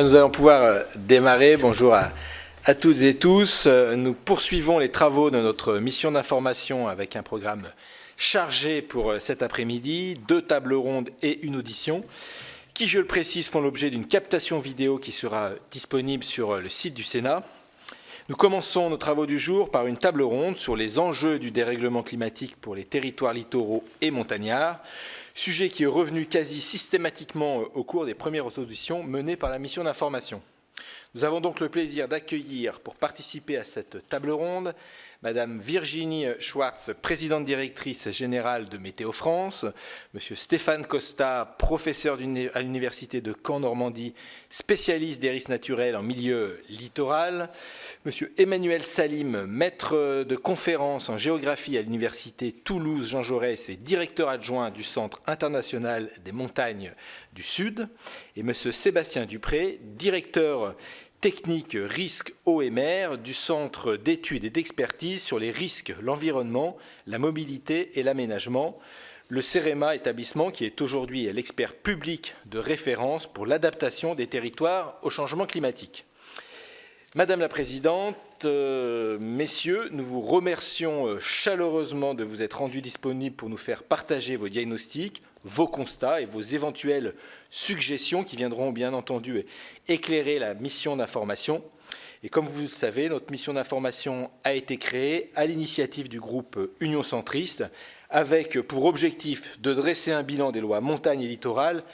Nous allons pouvoir démarrer. Bonjour à toutes et tous. Nous poursuivons les travaux de notre mission d'information avec un programme chargé pour cet après-midi, 2 tables rondes et une audition, qui, je le précise, font l'objet d'une captation vidéo qui sera disponible sur le site du Sénat. Nous commençons nos travaux du jour par une table ronde sur les enjeux du dérèglement climatique pour les territoires littoraux et montagnards, sujet qui est revenu quasi systématiquement au cours des premières auditions menées par la mission d'information. Nous avons donc le plaisir d'accueillir pour participer à cette table ronde Madame Virginie Schwartz, présidente directrice générale de Météo France, Monsieur Stéphane Costa, professeur à l'Université de Caen-Normandie, spécialiste des risques naturels en milieu littoral, Monsieur Emmanuel Salim, maître de conférences en géographie à l'Université Toulouse Jean Jaurès et directeur adjoint du Centre international des montagnes du Sud, et Monsieur Sébastien Dupré, directeur technique risque eau et mer du Centre d'études et d'expertise sur les risques, l'environnement, la mobilité et l'aménagement, le CEREMA établissement qui est aujourd'hui l'expert public de référence pour l'adaptation des territoires au changement climatique. Madame la Présidente, Messieurs, nous vous remercions chaleureusement de vous être rendus disponibles pour nous faire partager vos diagnostics, vos constats et vos éventuelles suggestions qui viendront bien entendu éclairer la mission d'information. Et comme vous le savez, notre mission d'information a été créée à l'initiative du groupe Union Centriste avec pour objectif de dresser un bilan des lois montagne et littoral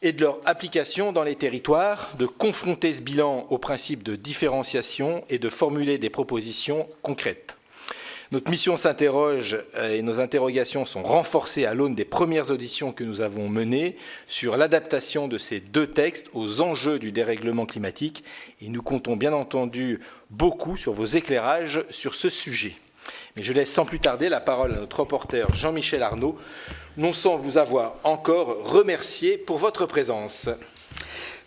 et de leur application dans les territoires, de confronter ce bilan au principe de différenciation et de formuler des propositions concrètes. Notre mission s'interroge et nos interrogations sont renforcées à l'aune des premières auditions que nous avons menées sur l'adaptation de ces 2 textes aux enjeux du dérèglement climatique et nous comptons bien entendu beaucoup sur vos éclairages sur ce sujet. Mais je laisse sans plus tarder la parole à notre reporter Jean-Michel Arnaud, non sans vous avoir encore remercié pour votre présence.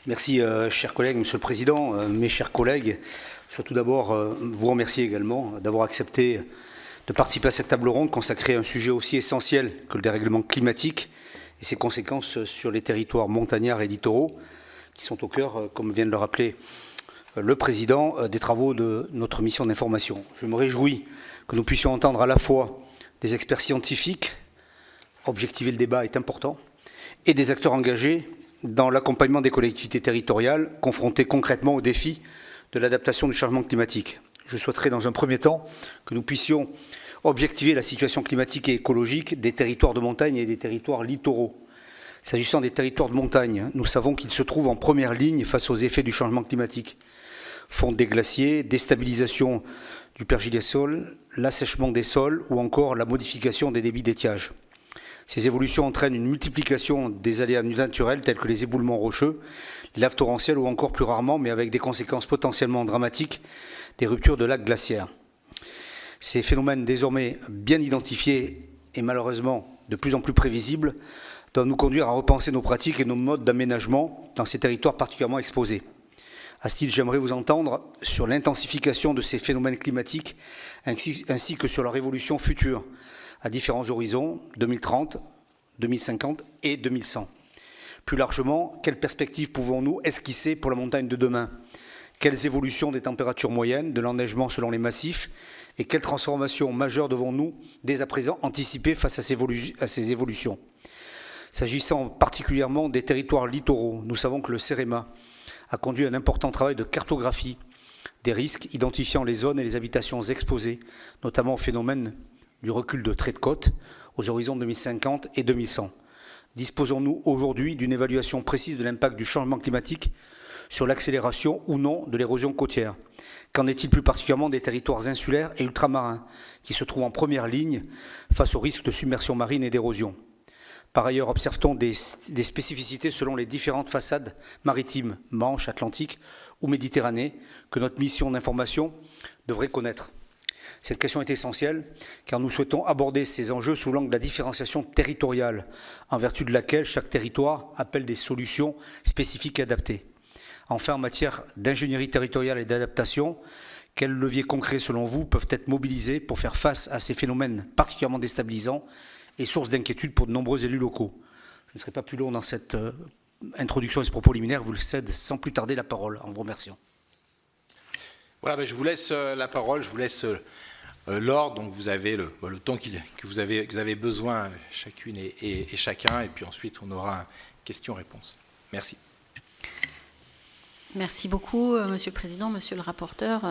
Merci, chers collègues, Monsieur le Président, mes chers collègues. Surtout d'abord, vous remercier également d'avoir accepté de participer à cette table ronde consacrée à un sujet aussi essentiel que le dérèglement climatique et ses conséquences sur les territoires montagnards et littoraux, qui sont au cœur, comme vient de le rappeler le Président, des travaux de notre mission d'information. Je me réjouis que nous puissions entendre à la fois des experts scientifiques, objectiver le débat est important, et des acteurs engagés dans l'accompagnement des collectivités territoriales confrontées concrètement aux défis de l'adaptation du changement climatique. Je souhaiterais dans un premier temps que nous puissions objectiver la situation climatique et écologique des territoires de montagne et des territoires littoraux. S'agissant des territoires de montagne, nous savons qu'ils se trouvent en première ligne face aux effets du changement climatique. Fonte des glaciers, déstabilisation du pergélisol, l'assèchement des sols ou encore la modification des débits d'étiage. Ces évolutions entraînent une multiplication des aléas naturels tels que les éboulements rocheux, les laves torrentielles ou encore plus rarement, mais avec des conséquences potentiellement dramatiques, des ruptures de lacs glaciaires. Ces phénomènes désormais bien identifiés et malheureusement de plus en plus prévisibles doivent nous conduire à repenser nos pratiques et nos modes d'aménagement dans ces territoires particulièrement exposés. À ce titre, j'aimerais vous entendre sur l'intensification de ces phénomènes climatiques ainsi que sur leur évolution future à différents horizons, 2030, 2050 et 2100. Plus largement, quelles perspectives pouvons-nous esquisser pour la montagne de demain ? Quelles évolutions des températures moyennes, de l'enneigement selon les massifs et quelles transformations majeures devons-nous dès à présent anticiper face à ces évolutions ? S'agissant particulièrement des territoires littoraux, nous savons que le CEREMA a conduit un important travail de cartographie des risques, identifiant les zones et les habitations exposées, notamment au phénomène du recul de traits de côte aux horizons 2050 et 2100. Disposons-nous aujourd'hui d'une évaluation précise de l'impact du changement climatique sur l'accélération ou non de l'érosion côtière? Qu'en est-il plus particulièrement des territoires insulaires et ultramarins qui se trouvent en première ligne face aux risques de submersion marine et d'érosion? Par ailleurs, observe-t-on des spécificités selon les différentes façades maritimes, Manche, Atlantique ou Méditerranée, que notre mission d'information devrait connaître? Cette question est essentielle car nous souhaitons aborder ces enjeux sous l'angle de la différenciation territoriale, en vertu de laquelle chaque territoire appelle des solutions spécifiques et adaptées. Enfin, en matière d'ingénierie territoriale et d'adaptation, quels leviers concrets, selon vous, peuvent être mobilisés pour faire face à ces phénomènes particulièrement déstabilisants et source d'inquiétude pour de nombreux élus locaux? Je ne serai pas plus long dans cette introduction et ce propos liminaire, vous le cède sans plus tarder la parole, en vous remerciant. Voilà, je vous laisse la parole, je vous laisse l'ordre, donc vous avez le temps que vous avez besoin, chacune et chacun, et puis ensuite on aura questions-réponses. Merci. Merci beaucoup, Monsieur le Président, Monsieur le rapporteur,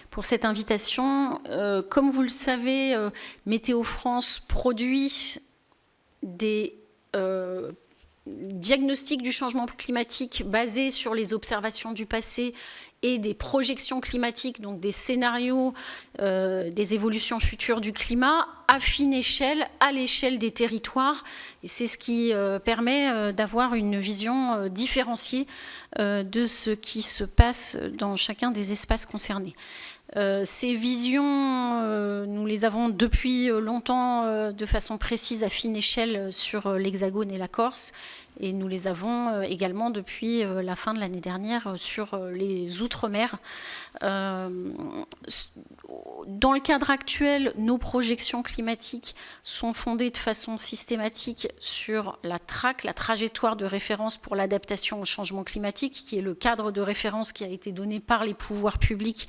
pour cette invitation. Comme vous le savez, Météo France produit des diagnostics du changement climatique basés sur les observations du passé et des projections climatiques, donc des scénarios des évolutions futures du climat à fine échelle, à l'échelle des territoires. Et c'est ce qui permet d'avoir une vision différenciée de ce qui se passe dans chacun des espaces concernés. Ces visions, nous les avons depuis longtemps de façon précise à fine échelle sur l'Hexagone et la Corse. Et nous les avons également depuis la fin de l'année dernière sur les Outre-mer. Dans le cadre actuel, nos projections climatiques sont fondées de façon systématique sur la TRAC, la trajectoire de référence pour l'adaptation au changement climatique, qui est le cadre de référence qui a été donné par les pouvoirs publics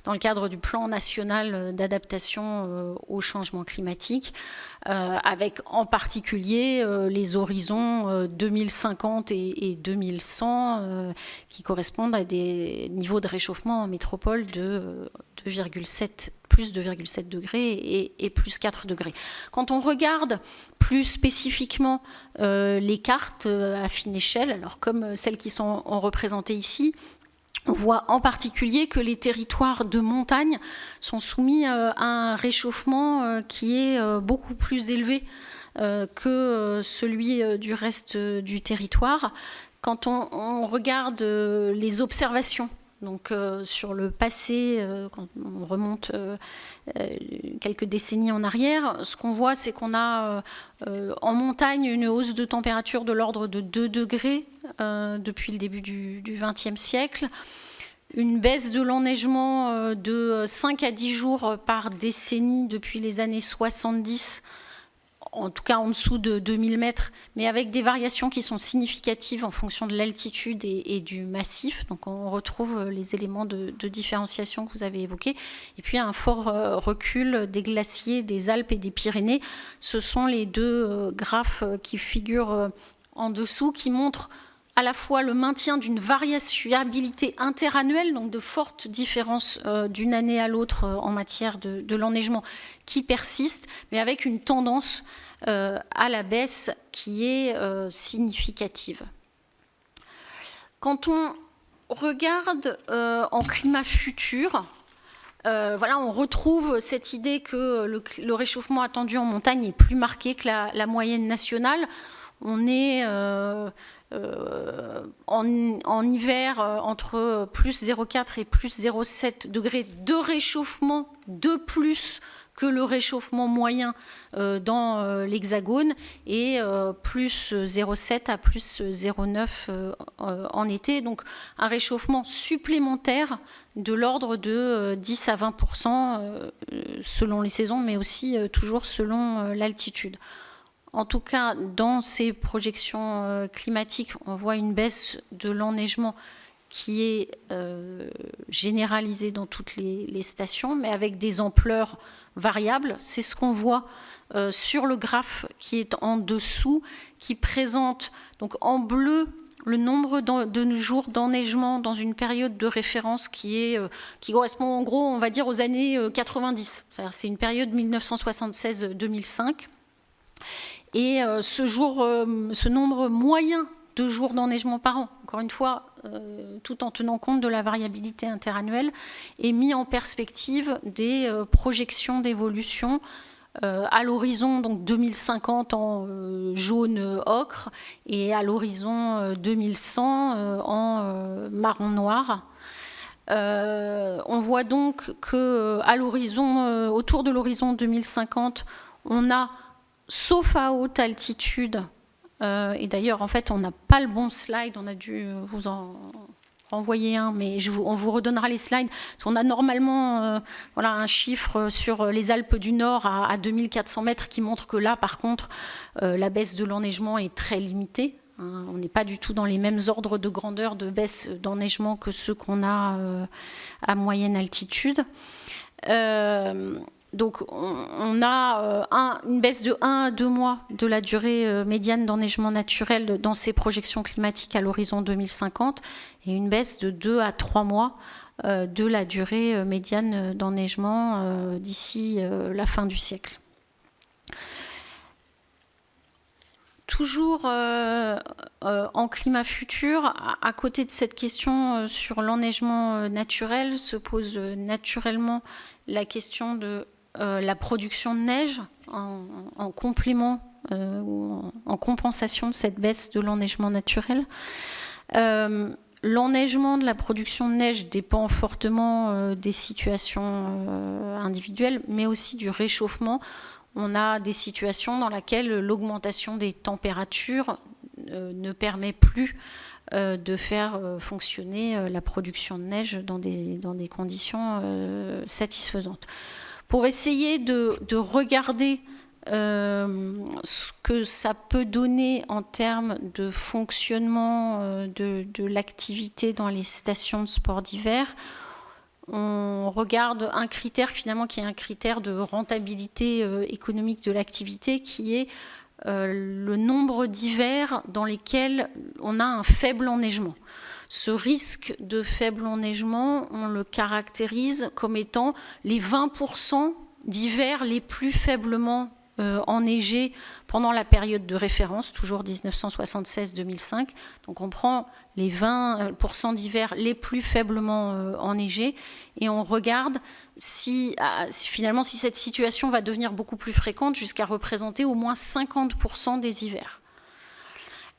dans le cadre du plan national d'adaptation au changement climatique, avec en particulier les horizons 2050 et 2100 qui correspondent à des niveaux de réchauffement en métropole de plus 2,7 degrés et plus 4 degrés. Quand on regarde plus spécifiquement les cartes à fine échelle, alors comme celles qui sont représentées ici, on voit en particulier que les territoires de montagne sont soumis à un réchauffement qui est beaucoup plus élevé que celui du reste du territoire. Quand on regarde les observations, donc sur le passé, quand on remonte quelques décennies en arrière, ce qu'on voit, c'est qu'on a en montagne une hausse de température de l'ordre de 2 degrés depuis le début du XXe siècle, une baisse de l'enneigement de 5 à 10 jours par décennie depuis les années 70, en tout cas en dessous de 2000 mètres, mais avec des variations qui sont significatives en fonction de l'altitude et du massif. Donc on retrouve les éléments de différenciation que vous avez évoqués. Et puis un fort recul des glaciers des Alpes et des Pyrénées. Ce sont les deux graphes qui figurent en dessous, qui montrent à la fois le maintien d'une variabilité interannuelle, donc de fortes différences d'une année à l'autre en matière de l'enneigement qui persiste, mais avec une tendance à la baisse qui est significative. Quand on regarde en climat futur, voilà, on retrouve cette idée que le réchauffement attendu en montagne est plus marqué que la moyenne nationale. On est en hiver entre plus 0,4 et plus 0,7 degrés de réchauffement de plus que le réchauffement moyen dans l'Hexagone et plus 0,7 à plus 0,9 en été. Donc un réchauffement supplémentaire de l'ordre de 10 à 20% selon les saisons, mais aussi toujours selon l'altitude. En tout cas, dans ces projections climatiques, on voit une baisse de l'enneigement qui est généralisée dans toutes les stations, mais avec des ampleurs variables. C'est ce qu'on voit sur le graphe qui est en dessous, qui présente donc en bleu le nombre de jours d'enneigement dans une période de référence qui correspond en gros, on va dire, aux années 90. C'est une période 1976-2005. Et ce nombre moyen de jours d'enneigement par an, encore une fois, tout en tenant compte de la variabilité interannuelle, est mis en perspective des projections d'évolution à l'horizon donc 2050 en jaune ocre et à l'horizon 2100 en marron noir. On voit donc qu'à l'horizon, autour de l'horizon 2050, on a, sauf à haute altitude, et d'ailleurs en fait on n'a pas le bon slide, on a dû vous en renvoyer un, mais on vous redonnera les slides. On a normalement un chiffre sur les Alpes du Nord à 2400 mètres qui montre que là par contre la baisse de l'enneigement est très limitée. On n'est pas du tout dans les mêmes ordres de grandeur de baisse d'enneigement que ceux qu'on a à moyenne altitude. Donc on a une baisse de 1 à 2 mois de la durée médiane d'enneigement naturel dans ces projections climatiques à l'horizon 2050 et une baisse de 2 à 3 mois de la durée médiane d'enneigement d'ici la fin du siècle. Toujours en climat futur, à côté de cette question sur l'enneigement naturel, se pose naturellement la question de la production de neige en complément ou en compensation de cette baisse de l'enneigement naturel. L'enneigement de la production de neige dépend fortement des situations individuelles, mais aussi du réchauffement. On a des situations dans lesquelles l'augmentation des températures ne permet plus de faire fonctionner la production de neige dans des conditions satisfaisantes. Pour essayer de regarder ce que ça peut donner en termes de fonctionnement de l'activité dans les stations de sport d'hiver, on regarde un critère finalement qui est un critère de rentabilité économique de l'activité qui est le nombre d'hivers dans lesquels on a un faible enneigement. Ce risque de faible enneigement, on le caractérise comme étant les 20% d'hivers les plus faiblement enneigés pendant la période de référence, toujours 1976-2005. Donc on prend les 20% d'hivers les plus faiblement enneigés et on regarde finalement si cette situation va devenir beaucoup plus fréquente jusqu'à représenter au moins 50% des hivers.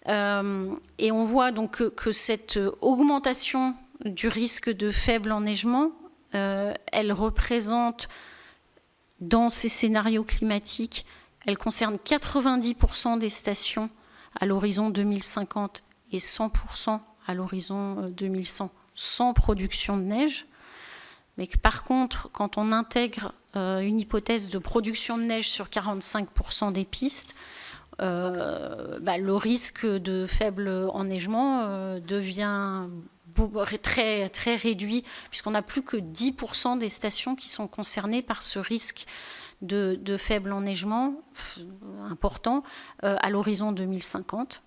Et on voit donc que cette augmentation du risque de faible enneigement, elle représente dans ces scénarios climatiques, elle concerne 90% des stations à l'horizon 2050 et 100% à l'horizon 2100 sans production de neige. Mais que par contre, quand on intègre une hypothèse de production de neige sur 45% des pistes, le risque de faible enneigement devient très, très réduit, puisqu'on n'a plus que 10% des stations qui sont concernées par ce risque de faible enneigement important à l'horizon 2050.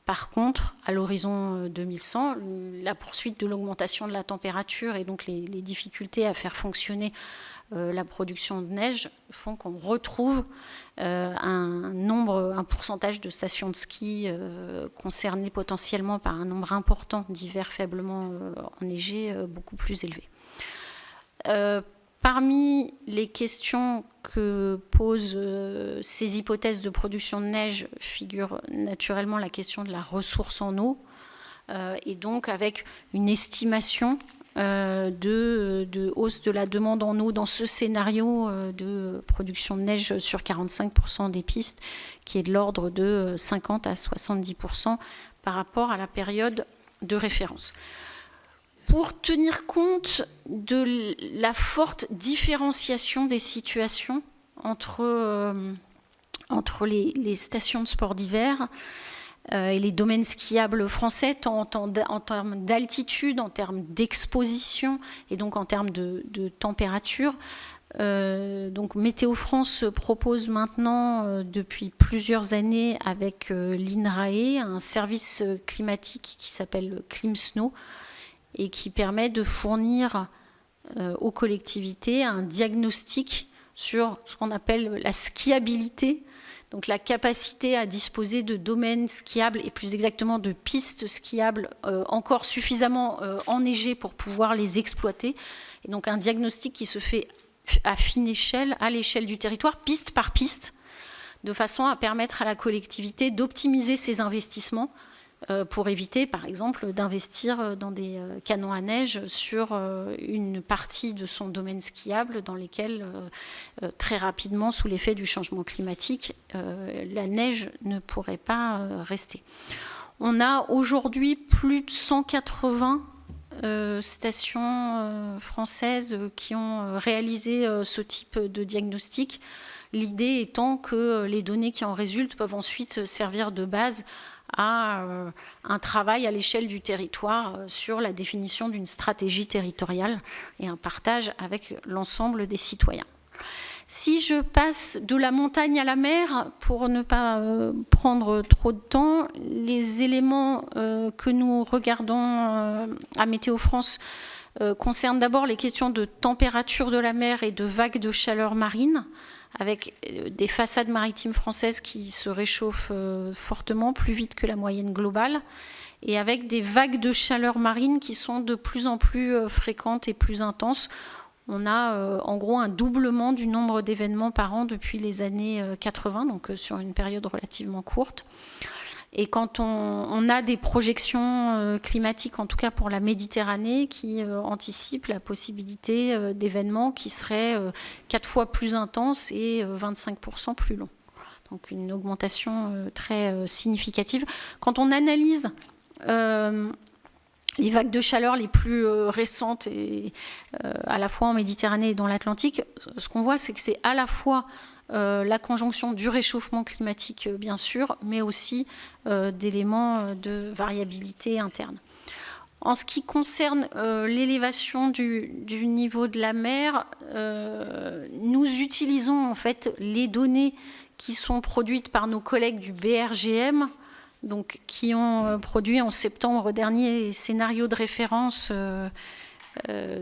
Par contre, à l'horizon 2100, la poursuite de l'augmentation de la température et donc les difficultés à faire fonctionner la production de neige font qu'on retrouve un pourcentage de stations de ski concernées potentiellement par un nombre important d'hivers faiblement enneigés beaucoup plus élevé. Parmi les questions que posent ces hypothèses de production de neige figure naturellement la question de la ressource en eau et donc avec une estimation de hausse de la demande en eau dans ce scénario de production de neige sur 45% des pistes qui est de l'ordre de 50 à 70% par rapport à la période de référence. Pour tenir compte de la forte différenciation des situations entre les stations de sport d'hiver et les domaines skiables français, tant en termes d'altitude, en termes d'exposition et donc en termes de température, donc Météo France propose maintenant depuis plusieurs années avec l'INRAE un service climatique qui s'appelle ClimSnow, et qui permet de fournir aux collectivités un diagnostic sur ce qu'on appelle la skiabilité, donc la capacité à disposer de domaines skiables et plus exactement de pistes skiables encore suffisamment enneigées pour pouvoir les exploiter. Et donc un diagnostic qui se fait à fine échelle, à l'échelle du territoire, piste par piste, de façon à permettre à la collectivité d'optimiser ses investissements pour éviter, par exemple, d'investir dans des canons à neige sur une partie de son domaine skiable dans lesquels, très rapidement, sous l'effet du changement climatique, la neige ne pourrait pas rester. On a aujourd'hui plus de 180 stations françaises qui ont réalisé ce type de diagnostic. L'idée étant que les données qui en résultent peuvent ensuite servir de base à un travail à l'échelle du territoire sur la définition d'une stratégie territoriale et un partage avec l'ensemble des citoyens. Si je passe de la montagne à la mer, pour ne pas prendre trop de temps, les éléments que nous regardons à Météo France concernent d'abord les questions de température de la mer et de vagues de chaleur marine, avec des façades maritimes françaises qui se réchauffent fortement, plus vite que la moyenne globale, et avec des vagues de chaleur marine qui sont de plus en plus fréquentes et plus intenses. On a en gros un doublement du nombre d'événements par an depuis les années 80, donc sur une période relativement courte. Et quand on a des projections climatiques, en tout cas pour la Méditerranée, qui anticipent la possibilité d'événements qui seraient 4 fois plus intenses et 25% plus longs. Donc une augmentation très significative. Quand on analyse les vagues de chaleur les plus récentes, et, à la fois en Méditerranée et dans l'Atlantique, ce qu'on voit, c'est que c'est à la fois la conjonction du réchauffement climatique, bien sûr, mais aussi d'éléments de variabilité interne. En ce qui concerne l'élévation du niveau de la mer, nous utilisons en fait les données qui sont produites par nos collègues du BRGM, donc, qui ont produit en septembre dernier les scénarios de référence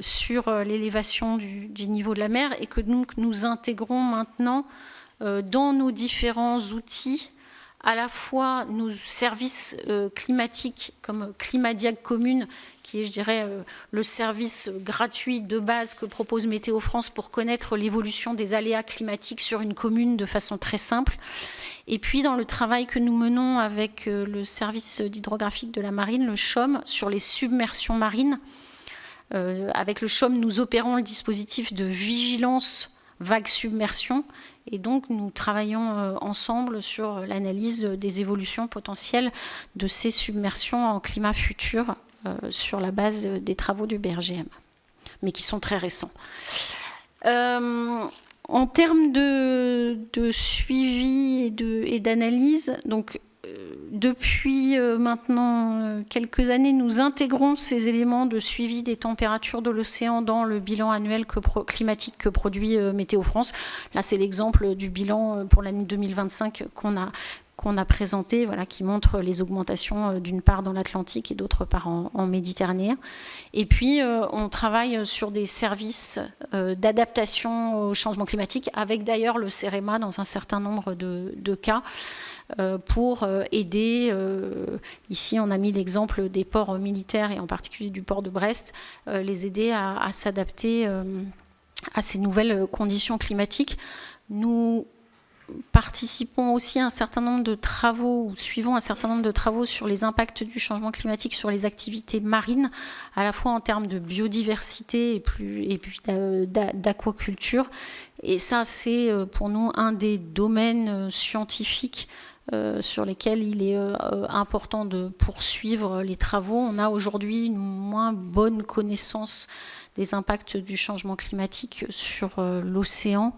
sur l'élévation du niveau de la mer et que nous intégrons maintenant dans nos différents outils, à la fois nos services climatiques comme Climadiag Commune, qui est, je dirais, le service gratuit de base que propose Météo France pour connaître l'évolution des aléas climatiques sur une commune de façon très simple. Et puis, dans le travail que nous menons avec le service d'hydrographique de la marine, le CHOM, sur les submersions marines, avec le CHOM, nous opérons le dispositif de vigilance vague-submersion. Et donc, nous travaillons ensemble sur l'analyse des évolutions potentielles de ces submersions en climat futur sur la base des travaux du BRGM, mais qui sont très récents. En termes de suivi et d'analyse, donc depuis maintenant quelques années, nous intégrons ces éléments de suivi des températures de l'océan dans le bilan annuel climatique que produit Météo France. Là, c'est l'exemple du bilan pour l'année 2025 qu'on a présenté, voilà, qui montre les augmentations d'une part dans l'Atlantique et d'autre part en Méditerranée. Et puis, on travaille sur des services d'adaptation au changement climatique, avec d'ailleurs le CEREMA dans un certain nombre de cas, pour aider, ici on a mis l'exemple des ports militaires et en particulier du port de Brest, les aider à s'adapter à ces nouvelles conditions climatiques. Nous participons aussi à un certain nombre de travaux, ou suivons un certain nombre de travaux sur les impacts du changement climatique sur les activités marines, à la fois en termes de biodiversité et puis d'aquaculture. Et ça, c'est pour nous un des domaines scientifiques sur lesquels il est important de poursuivre les travaux. On a aujourd'hui une moins bonne connaissance des impacts du changement climatique sur l'océan,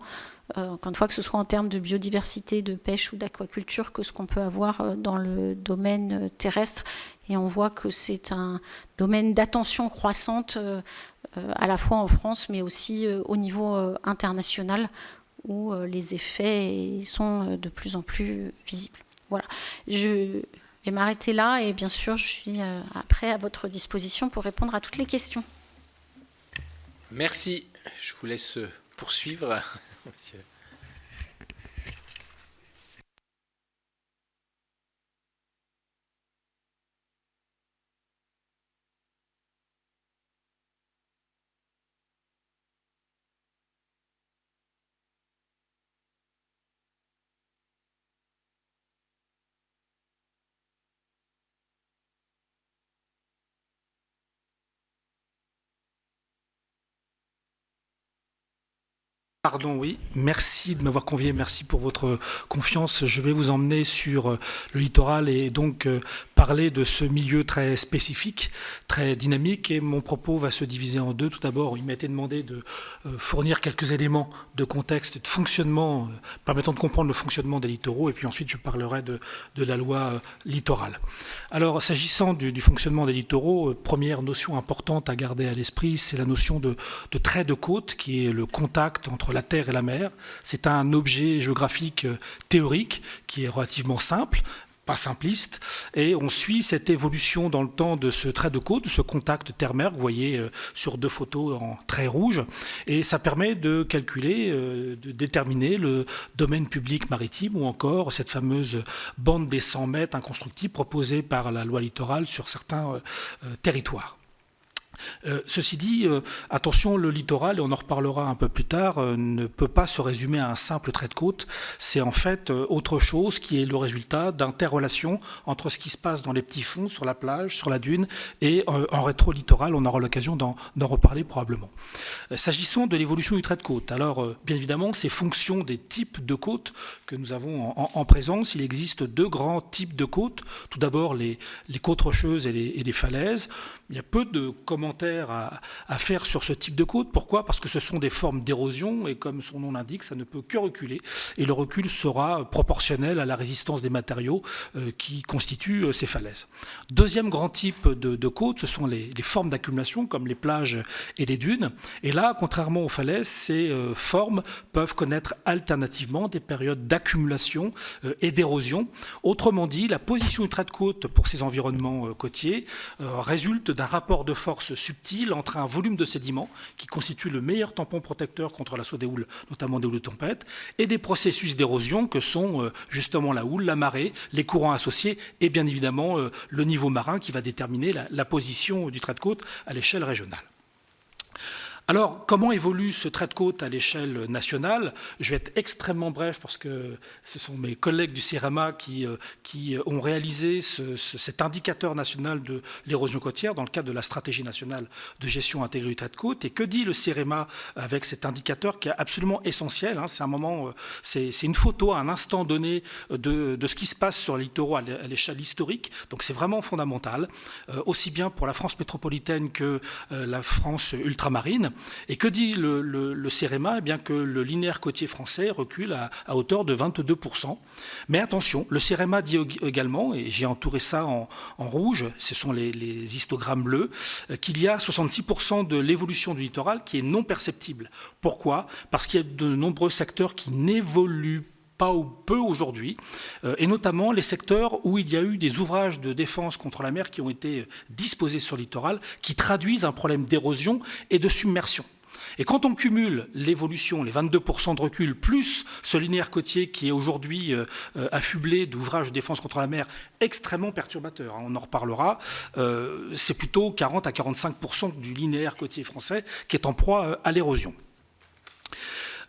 encore une fois, que ce soit en termes de biodiversité, de pêche ou d'aquaculture, que ce qu'on peut avoir dans le domaine terrestre. Et on voit que c'est un domaine d'attention croissante, à la fois en France, mais aussi au niveau international, où les effets sont de plus en plus visibles. Voilà. Je vais m'arrêter là et bien sûr, je suis après à votre disposition pour répondre à toutes les questions. Merci. Je vous laisse poursuivre. Monsieur. Pardon, oui. Merci de m'avoir convié. Merci pour votre confiance. Je vais vous emmener sur le littoral et donc parler de ce milieu très spécifique, très dynamique, et mon propos va se diviser en deux. Tout d'abord, il m'a été demandé de fournir quelques éléments de contexte, de fonctionnement, permettant de comprendre le fonctionnement des littoraux, et puis ensuite je parlerai de la loi littorale. Alors, s'agissant du fonctionnement des littoraux, première notion importante à garder à l'esprit, c'est la notion de trait de côte, qui est le contact entre la terre et la mer. C'est un objet géographique théorique qui est relativement simple, pas simpliste, et on suit cette évolution dans le temps de ce trait de côte, de ce contact terre-mer, vous voyez sur deux photos en trait rouge, et ça permet de calculer, de déterminer le domaine public maritime, ou encore cette fameuse bande des 100 mètres inconstructible proposée par la loi littorale sur certains territoires. Ceci dit, attention, le littoral, et on en reparlera un peu plus tard, ne peut pas se résumer à un simple trait de côte. C'est en fait autre chose qui est le résultat d'interrelations entre ce qui se passe dans les petits fonds, sur la plage, sur la dune, et en rétro-littoral, on aura l'occasion d'en reparler probablement. S'agissant de l'évolution du trait de côte, alors bien évidemment, c'est fonction des types de côtes que nous avons en présence. Il existe deux grands types de côtes. Tout d'abord, les côtes rocheuses et les falaises. Il y a peu de commentaires à faire sur ce type de côte. Pourquoi ? Parce que ce sont des formes d'érosion et comme son nom l'indique, ça ne peut que reculer. Et le recul sera proportionnel à la résistance des matériaux qui constituent ces falaises. Deuxième grand type de côte, ce sont les formes d'accumulation comme les plages et les dunes. Et là, contrairement aux falaises, ces formes peuvent connaître alternativement des périodes d'accumulation et d'érosion. Autrement dit, la position du trait de côte pour ces environnements côtiers résulte d'un rapport de force subtil entre un volume de sédiments qui constitue le meilleur tampon protecteur contre l'assaut des houles, notamment des houles de tempête, et des processus d'érosion que sont justement la houle, la marée, les courants associés et bien évidemment le niveau marin qui va déterminer la position du trait de côte à l'échelle régionale. Alors, comment évolue ce trait de côte à l'échelle nationale ? Je vais être extrêmement bref parce que ce sont mes collègues du CEREMA qui ont réalisé cet indicateur national de l'érosion côtière dans le cadre de la stratégie nationale de gestion intégrée du trait de côte. Et que dit le CEREMA avec cet indicateur qui est absolument essentiel, hein, c'est un moment, c'est une photo à un instant donné de ce qui se passe sur les littoraux à l'échelle historique. Donc c'est vraiment fondamental, aussi bien pour la France métropolitaine que la France ultramarine. Et que dit le CEREMA ? Eh bien que le linéaire côtier français recule à hauteur de 22%. Mais attention, le CEREMA dit également, et j'ai entouré ça en rouge, ce sont les histogrammes bleus, qu'il y a 66% de l'évolution du littoral qui est non perceptible. Pourquoi ? Parce qu'il y a de nombreux secteurs qui n'évoluent pas ou peu aujourd'hui, et notamment les secteurs où il y a eu des ouvrages de défense contre la mer qui ont été disposés sur le littoral, qui traduisent un problème d'érosion et de submersion. Et quand on cumule l'évolution, les 22% de recul, plus ce linéaire côtier qui est aujourd'hui affublé d'ouvrages de défense contre la mer extrêmement perturbateurs, hein, on en reparlera, c'est plutôt 40 à 45% du linéaire côtier français qui est en proie à l'érosion.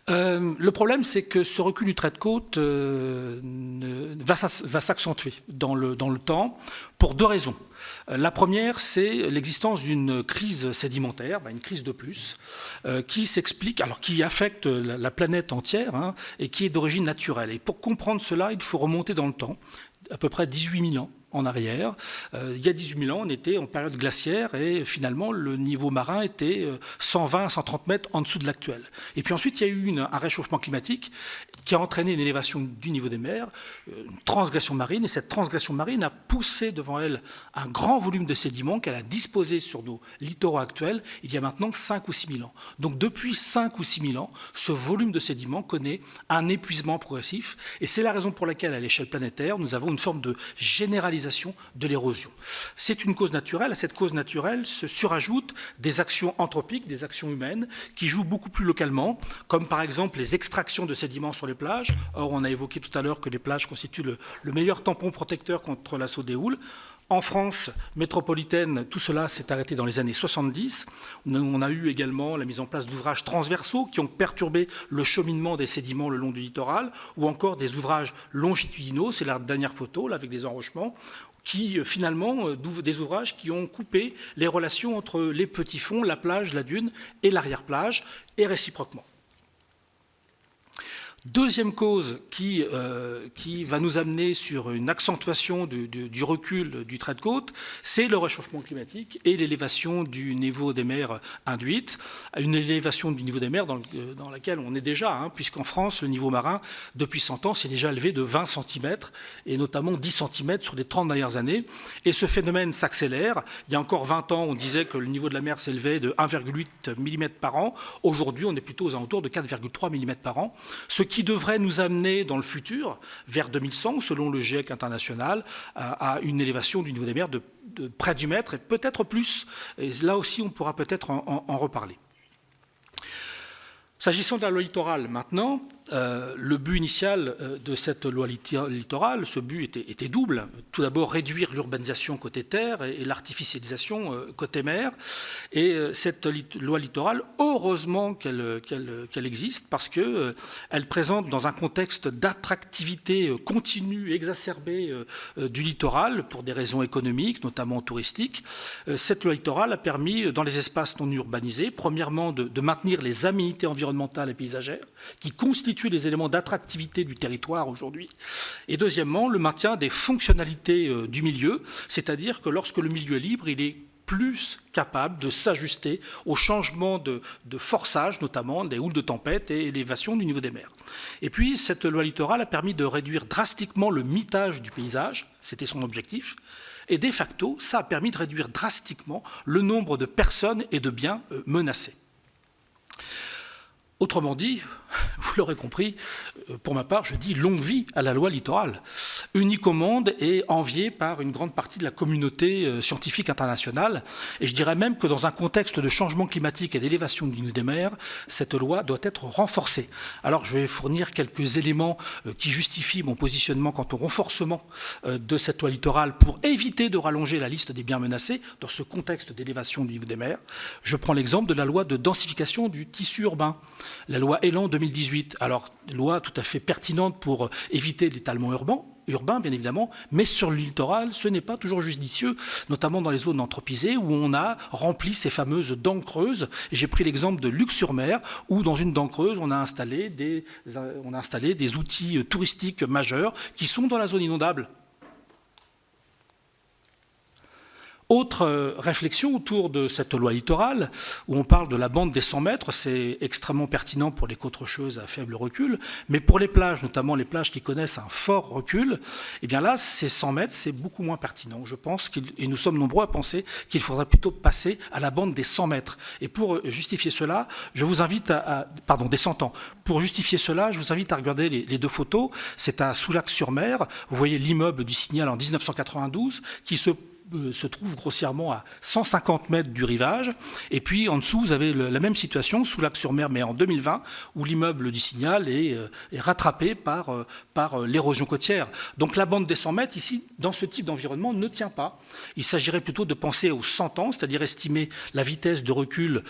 Le problème, c'est que ce recul du trait de côte va s'accentuer dans le temps pour deux raisons. La première, c'est l'existence d'une crise sédimentaire, une crise de plus, qui s'explique, alors qui affecte la planète entière, hein, et qui est d'origine naturelle. Et pour comprendre cela, il faut remonter dans le temps, à peu près 18 000 ans en arrière. Il y a 18 000 ans, on était en période glaciaire et finalement le niveau marin était 120 à 130 mètres en dessous de l'actuel. Et puis ensuite, il y a eu un réchauffement climatique qui a entraîné une élévation du niveau des mers, une transgression marine, et cette transgression marine a poussé devant elle un grand volume de sédiments qu'elle a disposé sur nos littoraux actuels il y a maintenant 5 ou 6 000 ans. Donc depuis 5 ou 6 000 ans, ce volume de sédiments connaît un épuisement progressif, et c'est la raison pour laquelle, à l'échelle planétaire, nous avons une forme de généralisation de l'érosion. C'est une cause naturelle. À cette cause naturelle se surajoutent des actions anthropiques, des actions humaines, qui jouent beaucoup plus localement, comme par exemple les extractions de sédiments sur les plages. Or, on a évoqué tout à l'heure que les plages constituent le meilleur tampon protecteur contre l'assaut des houles. En France métropolitaine, tout cela s'est arrêté dans les années 70. On a eu également la mise en place d'ouvrages transversaux qui ont perturbé le cheminement des sédiments le long du littoral, ou encore des ouvrages longitudinaux, c'est la dernière photo, là, avec des enrochements, qui finalement, des ouvrages qui ont coupé les relations entre les petits fonds, la plage, la dune et l'arrière-plage, et réciproquement. Deuxième cause qui va nous amener sur une accentuation du recul du trait de côte, c'est le réchauffement climatique et l'élévation du niveau des mers induite. Une élévation du niveau des mers dans laquelle on est déjà, puisqu'en France, le niveau marin, depuis 100 ans, s'est déjà élevé de 20 cm, et notamment 10 cm sur les 30 dernières années. Et ce phénomène s'accélère. Il y a encore 20 ans, on disait que le niveau de la mer s'élevait de 1,8 mm par an. Aujourd'hui, on est plutôt aux alentours de 4,3 mm par an, ce qui devrait nous amener dans le futur, vers 2100, selon le GIEC international, à une élévation du niveau des mers de près du mètre, et peut-être plus. Et là aussi, on pourra peut-être en reparler. S'agissant de la loi littorale maintenant, le but initial de cette loi littorale, ce but était double. Tout d'abord, réduire l'urbanisation côté terre et l'artificialisation côté mer. Et cette loi littorale, heureusement qu'elle existe, parce qu'elle présente dans un contexte d'attractivité continue, exacerbée du littoral, pour des raisons économiques, notamment touristiques. Cette loi littorale a permis, dans les espaces non urbanisés, premièrement de maintenir les aménités environnementales et paysagères, qui constituent les éléments d'attractivité du territoire aujourd'hui. Et deuxièmement, le maintien des fonctionnalités du milieu, c'est-à-dire que lorsque le milieu est libre, il est plus capable de s'ajuster aux changements de forçage, notamment des houles de tempête et élévation du niveau des mers. Et puis, cette loi littorale a permis de réduire drastiquement le mitage du paysage, c'était son objectif, et de facto, ça a permis de réduire drastiquement le nombre de personnes et de biens menacés. Autrement dit, vous l'aurez compris, pour ma part, je dis longue vie à la loi littorale, unique au monde et enviée par une grande partie de la communauté scientifique internationale. Et je dirais même que dans un contexte de changement climatique et d'élévation du niveau des mers, cette loi doit être renforcée. Alors je vais fournir quelques éléments qui justifient mon positionnement quant au renforcement de cette loi littorale pour éviter de rallonger la liste des biens menacés dans ce contexte d'élévation du niveau des mers. Je prends l'exemple de la loi de densification du tissu urbain, la loi Elan 2018. Alors, loi tout à fait pertinente pour éviter l'étalement urbain, bien évidemment, mais sur le littoral, ce n'est pas toujours judicieux, notamment dans les zones anthropisées où on a rempli ces fameuses dents creuses. J'ai pris l'exemple de Luc-sur-Mer, où dans une dent creuse, on a installé des outils touristiques majeurs qui sont dans la zone inondable. Autre réflexion autour de cette loi littorale, où on parle de la bande des 100 mètres, c'est extrêmement pertinent pour les côtes rocheuses à faible recul, mais pour les plages, notamment les plages qui connaissent un fort recul, eh bien là, ces 100 mètres, c'est beaucoup moins pertinent. Je pense, et nous sommes nombreux à penser qu'il faudrait plutôt passer à la bande des 100 mètres. Et pour justifier cela, je vous invite pardon, des 100 ans. Pour justifier cela, je vous invite à regarder les deux photos. C'est à Soulac-sur-Mer. Vous voyez l'immeuble du Signal en 1992 qui se trouve grossièrement à 150 mètres du rivage. Et puis en dessous, vous avez la même situation, Soulac-sur-Mer, mais en 2020, où l'immeuble du Signal est rattrapé par l'érosion côtière. Donc la bande des 100 mètres, ici, dans ce type d'environnement, ne tient pas. Il s'agirait plutôt de penser aux 100 ans, c'est-à-dire estimer la vitesse de recul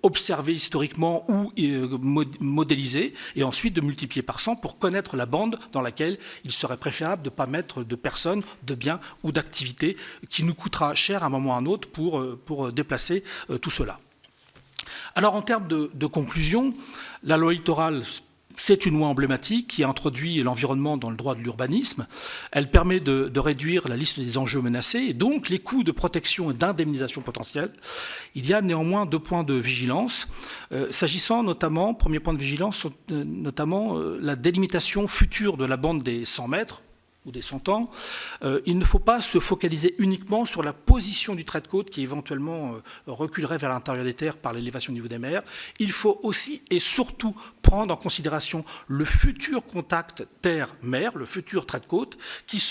observée historiquement ou modélisée, et ensuite de multiplier par 100 pour connaître la bande dans laquelle il serait préférable de ne pas mettre de personnes, de biens ou d'activités qui nous coûtera cher à un moment ou à un autre pour déplacer tout cela. Alors en termes de conclusion, la loi littorale, c'est une loi emblématique qui a introduit l'environnement dans le droit de l'urbanisme. Elle permet de réduire la liste des enjeux menacés et donc les coûts de protection et d'indemnisation potentiels. Il y a néanmoins 2 points de vigilance. S'agissant notamment, premier point de vigilance, notamment la délimitation future de la bande des 100 mètres, ou des 100 ans, il ne faut pas se focaliser uniquement sur la position du trait de côte qui éventuellement reculerait vers l'intérieur des terres par l'élévation du niveau des mers. Il faut aussi et surtout prendre en considération le futur contact terre-mer, le futur trait de côte, qui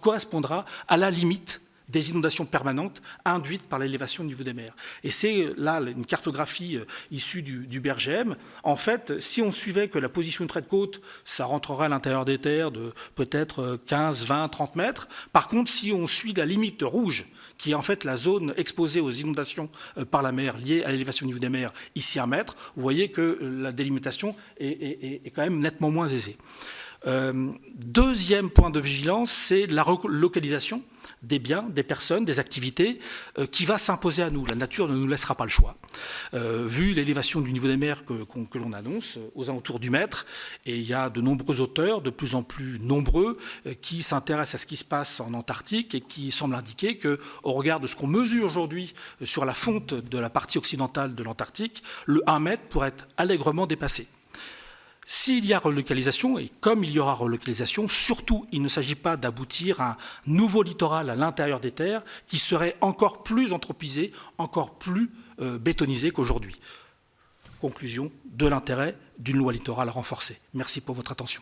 correspondra à la limite des inondations permanentes induites par l'élévation du niveau des mers. Et c'est là une cartographie issue du BRGM. En fait, si on suivait que la position du trait de côte, ça rentrerait à l'intérieur des terres de peut-être 15, 20, 30 mètres. Par contre, si on suit la limite rouge, qui est en fait la zone exposée aux inondations par la mer liée à l'élévation du niveau des mers, ici 1 mètre, vous voyez que la délimitation est quand même nettement moins aisée. Deuxième point de vigilance, c'est la relocalisation des biens, des personnes, des activités, qui va s'imposer à nous. La nature ne nous laissera pas le choix. Vu l'élévation du niveau des mers que l'on annonce, aux alentours du mètre, et il y a de nombreux auteurs, de plus en plus nombreux, qui s'intéressent à ce qui se passe en Antarctique et qui semblent indiquer qu'au regard de ce qu'on mesure aujourd'hui sur la fonte de la partie occidentale de l'Antarctique, le 1 mètre pourrait être allègrement dépassé. S'il y a relocalisation, et comme il y aura relocalisation, surtout, il ne s'agit pas d'aboutir à un nouveau littoral à l'intérieur des terres qui serait encore plus anthropisé, encore plus bétonisé qu'aujourd'hui. Conclusion, de l'intérêt d'une loi littorale renforcée. Merci pour votre attention.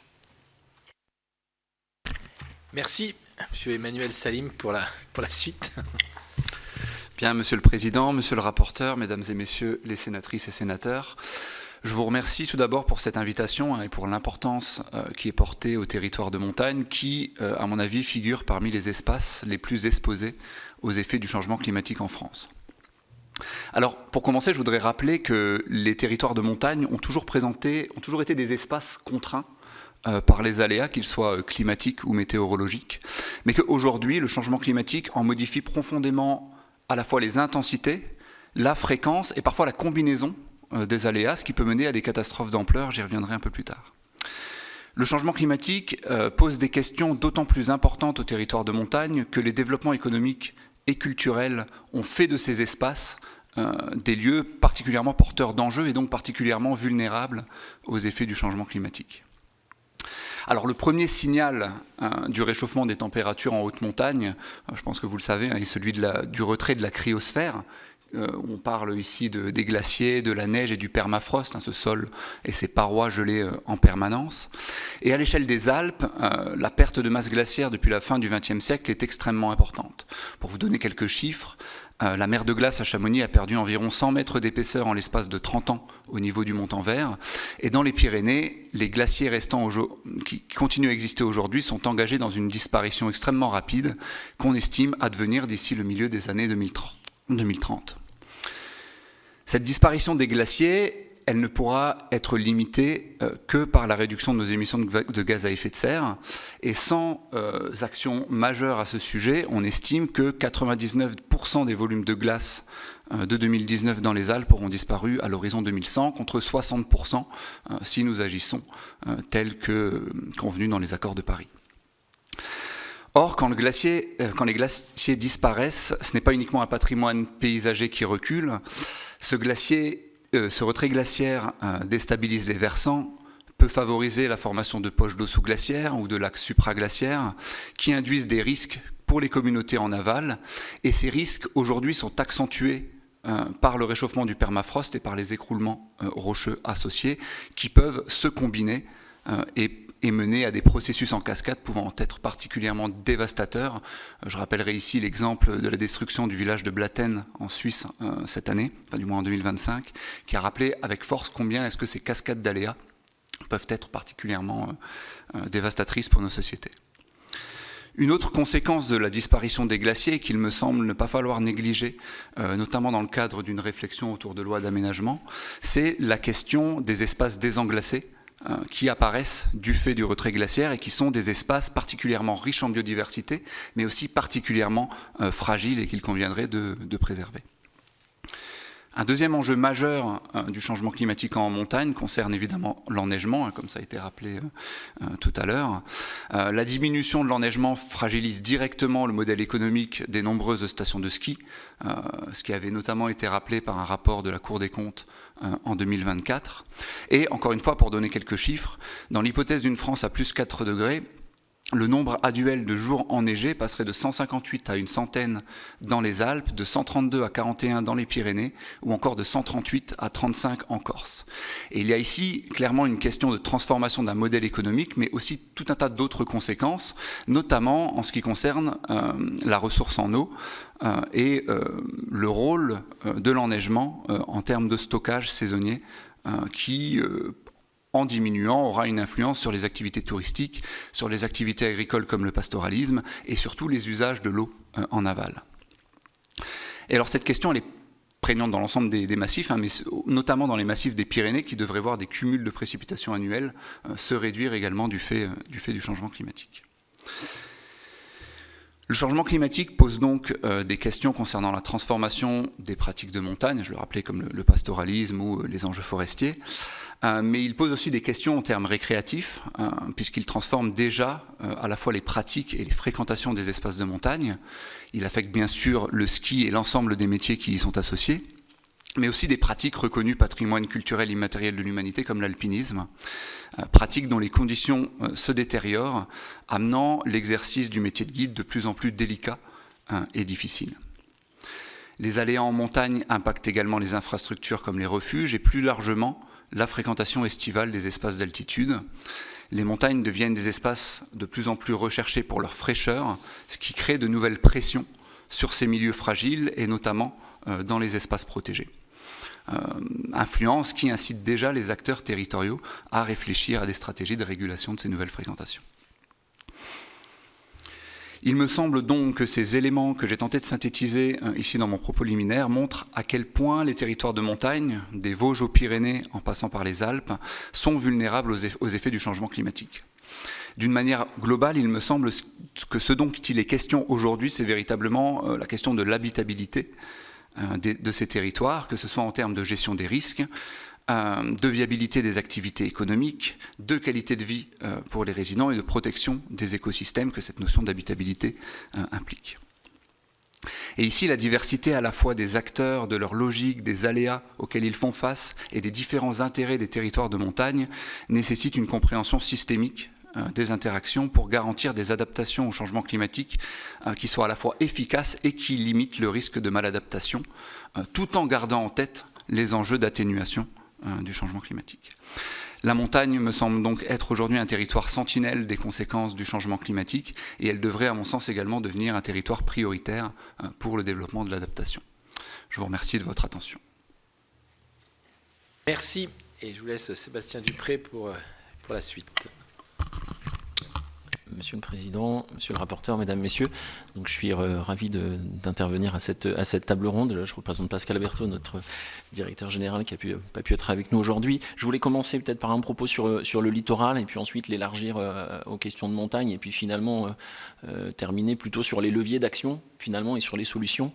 Merci, M. Emmanuel Salim, pour la suite. Bien, Monsieur le Président, Monsieur le rapporteur, Mesdames et Messieurs les sénatrices et sénateurs, je vous remercie tout d'abord pour cette invitation et pour l'importance qui est portée au territoire de montagne qui, à mon avis, figure parmi les espaces les plus exposés aux effets du changement climatique en France. Alors, pour commencer, je voudrais rappeler que les territoires de montagne ont toujours été des espaces contraints par les aléas, qu'ils soient climatiques ou météorologiques, mais qu'aujourd'hui, le changement climatique en modifie profondément à la fois les intensités, la fréquence et parfois la combinaison des aléas, ce qui peut mener à des catastrophes d'ampleur, j'y reviendrai un peu plus tard. Le changement climatique pose des questions d'autant plus importantes aux territoires de montagne que les développements économiques et culturels ont fait de ces espaces des lieux particulièrement porteurs d'enjeux et donc particulièrement vulnérables aux effets du changement climatique. Alors le premier signal du réchauffement des températures en haute montagne, je pense que vous le savez, est celui du retrait de la cryosphère. On parle ici des glaciers, de la neige et du permafrost, ce sol et ses parois gelées en permanence. Et à l'échelle des Alpes, la perte de masse glaciaire depuis la fin du XXe siècle est extrêmement importante. Pour vous donner quelques chiffres, la mer de glace à Chamonix a perdu environ 100 mètres d'épaisseur en l'espace de 30 ans au niveau du Mont-en-Vert. Et dans les Pyrénées, les glaciers restants qui continuent à exister aujourd'hui sont engagés dans une disparition extrêmement rapide qu'on estime advenir d'ici le milieu des années 2030. Cette disparition des glaciers, elle ne pourra être limitée que par la réduction de nos émissions de gaz à effet de serre. Et sans action majeure à ce sujet, on estime que 99% des volumes de glace de 2019 dans les Alpes auront disparu à l'horizon 2100, contre 60% si nous agissons tel que convenu dans les accords de Paris. Or, quand les glaciers disparaissent, ce n'est pas uniquement un patrimoine paysager qui recule. Ce retrait glaciaire déstabilise les versants, peut favoriser la formation de poches d'eau sous-glaciaires ou de lacs supraglaciaires qui induisent des risques pour les communautés en aval. Et ces risques, aujourd'hui, sont accentués par le réchauffement du permafrost et par les écroulements rocheux associés qui peuvent se combiner et mener à des processus en cascade pouvant être particulièrement dévastateurs. Je rappellerai ici l'exemple de la destruction du village de Blatten en Suisse cette année, enfin du moins en 2025, qui a rappelé avec force combien est-ce que ces cascades d'aléas peuvent être particulièrement dévastatrices pour nos sociétés. Une autre conséquence de la disparition des glaciers qu'il me semble ne pas falloir négliger, notamment dans le cadre d'une réflexion autour de lois d'aménagement, c'est la question des espaces désenglacés qui apparaissent du fait du retrait glaciaire et qui sont des espaces particulièrement riches en biodiversité, mais aussi particulièrement fragiles et qu'il conviendrait de préserver. Un deuxième enjeu majeur du changement climatique en montagne concerne évidemment l'enneigement, comme ça a été rappelé tout à l'heure. La diminution de l'enneigement fragilise directement le modèle économique des nombreuses stations de ski, ce qui avait notamment été rappelé par un rapport de la Cour des comptes en 2024. Et encore une fois, pour donner quelques chiffres, dans l'hypothèse d'une France à plus 4 degrés, le nombre annuel de jours enneigés passerait de 158 à une centaine dans les Alpes, de 132 à 41 dans les Pyrénées, ou encore de 138 à 35 en Corse. Et il y a ici clairement une question de transformation d'un modèle économique, mais aussi tout un tas d'autres conséquences, notamment en ce qui concerne la ressource en eau et le rôle de l'enneigement en termes de stockage saisonnier qui en diminuant, aura une influence sur les activités touristiques, sur les activités agricoles comme le pastoralisme et surtout les usages de l'eau en aval. Et alors cette question, elle est prégnante dans l'ensemble des massifs, mais notamment dans les massifs des Pyrénées qui devraient voir des cumuls de précipitations annuelles se réduire également du fait du changement climatique. Le changement climatique pose donc des questions concernant la transformation des pratiques de montagne, je le rappelais comme le pastoralisme ou les enjeux forestiers, mais il pose aussi des questions en termes récréatifs, puisqu'il transforme déjà à la fois les pratiques et les fréquentations des espaces de montagne. Il affecte bien sûr le ski et l'ensemble des métiers qui y sont associés, mais aussi des pratiques reconnues patrimoine culturel immatériel de l'humanité comme l'alpinisme, pratiques dont les conditions se détériorent, amenant l'exercice du métier de guide de plus en plus délicat et difficile. Les aléas en montagne impactent également les infrastructures comme les refuges et plus largement la fréquentation estivale des espaces d'altitude. Les montagnes deviennent des espaces de plus en plus recherchés pour leur fraîcheur, ce qui crée de nouvelles pressions sur ces milieux fragiles et notamment dans les espaces protégés. Influence qui incite déjà les acteurs territoriaux à réfléchir à des stratégies de régulation de ces nouvelles fréquentations. Il me semble donc que ces éléments que j'ai tenté de synthétiser ici dans mon propos liminaire montrent à quel point les territoires de montagne, des Vosges aux Pyrénées en passant par les Alpes, sont vulnérables aux effets du changement climatique. D'une manière globale, il me semble que ce dont il est question aujourd'hui, c'est véritablement la question de l'habitabilité de ces territoires, que ce soit en termes de gestion des risques, de viabilité des activités économiques, de qualité de vie pour les résidents et de protection des écosystèmes que cette notion d'habitabilité implique. Et ici, la diversité à la fois des acteurs, de leur logique, des aléas auxquels ils font face et des différents intérêts des territoires de montagne nécessite une compréhension systémique des interactions pour garantir des adaptations au changement climatique qui soient à la fois efficaces et qui limitent le risque de maladaptation, tout en gardant en tête les enjeux d'atténuation du changement climatique. La montagne me semble donc être aujourd'hui un territoire sentinelle des conséquences du changement climatique et elle devrait à mon sens également devenir un territoire prioritaire pour le développement de l'adaptation. Je vous remercie de votre attention. Merci et je vous laisse Sébastien Dupré pour la suite. Monsieur le Président, Monsieur le rapporteur, Mesdames, Messieurs, donc je suis ravi d'intervenir à cette table ronde. Je représente Pascal Berthaud, notre directeur général qui n'a pas pu être avec nous aujourd'hui. Je voulais commencer peut-être par un propos sur le littoral et puis ensuite l'élargir aux questions de montagne et puis finalement terminer plutôt sur les leviers d'action finalement et sur les solutions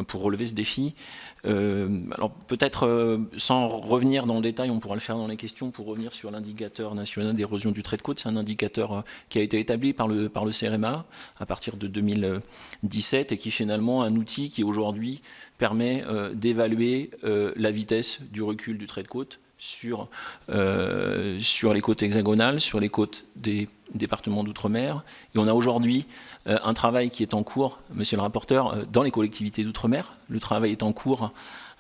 pour relever ce défi. Alors peut-être sans revenir dans le détail, on pourra le faire dans les questions, pour revenir sur l'indicateur national d'érosion du trait de côte. C'est un indicateur qui a été établi par le CRMA à partir de 2017 et qui est finalement un outil qui aujourd'hui permet d'évaluer la vitesse du recul du trait de côte sur les côtes hexagonales, sur les côtes des départements d'outre-mer. Et on a aujourd'hui un travail qui est en cours, monsieur le rapporteur, dans les collectivités d'outre-mer. Le travail est en cours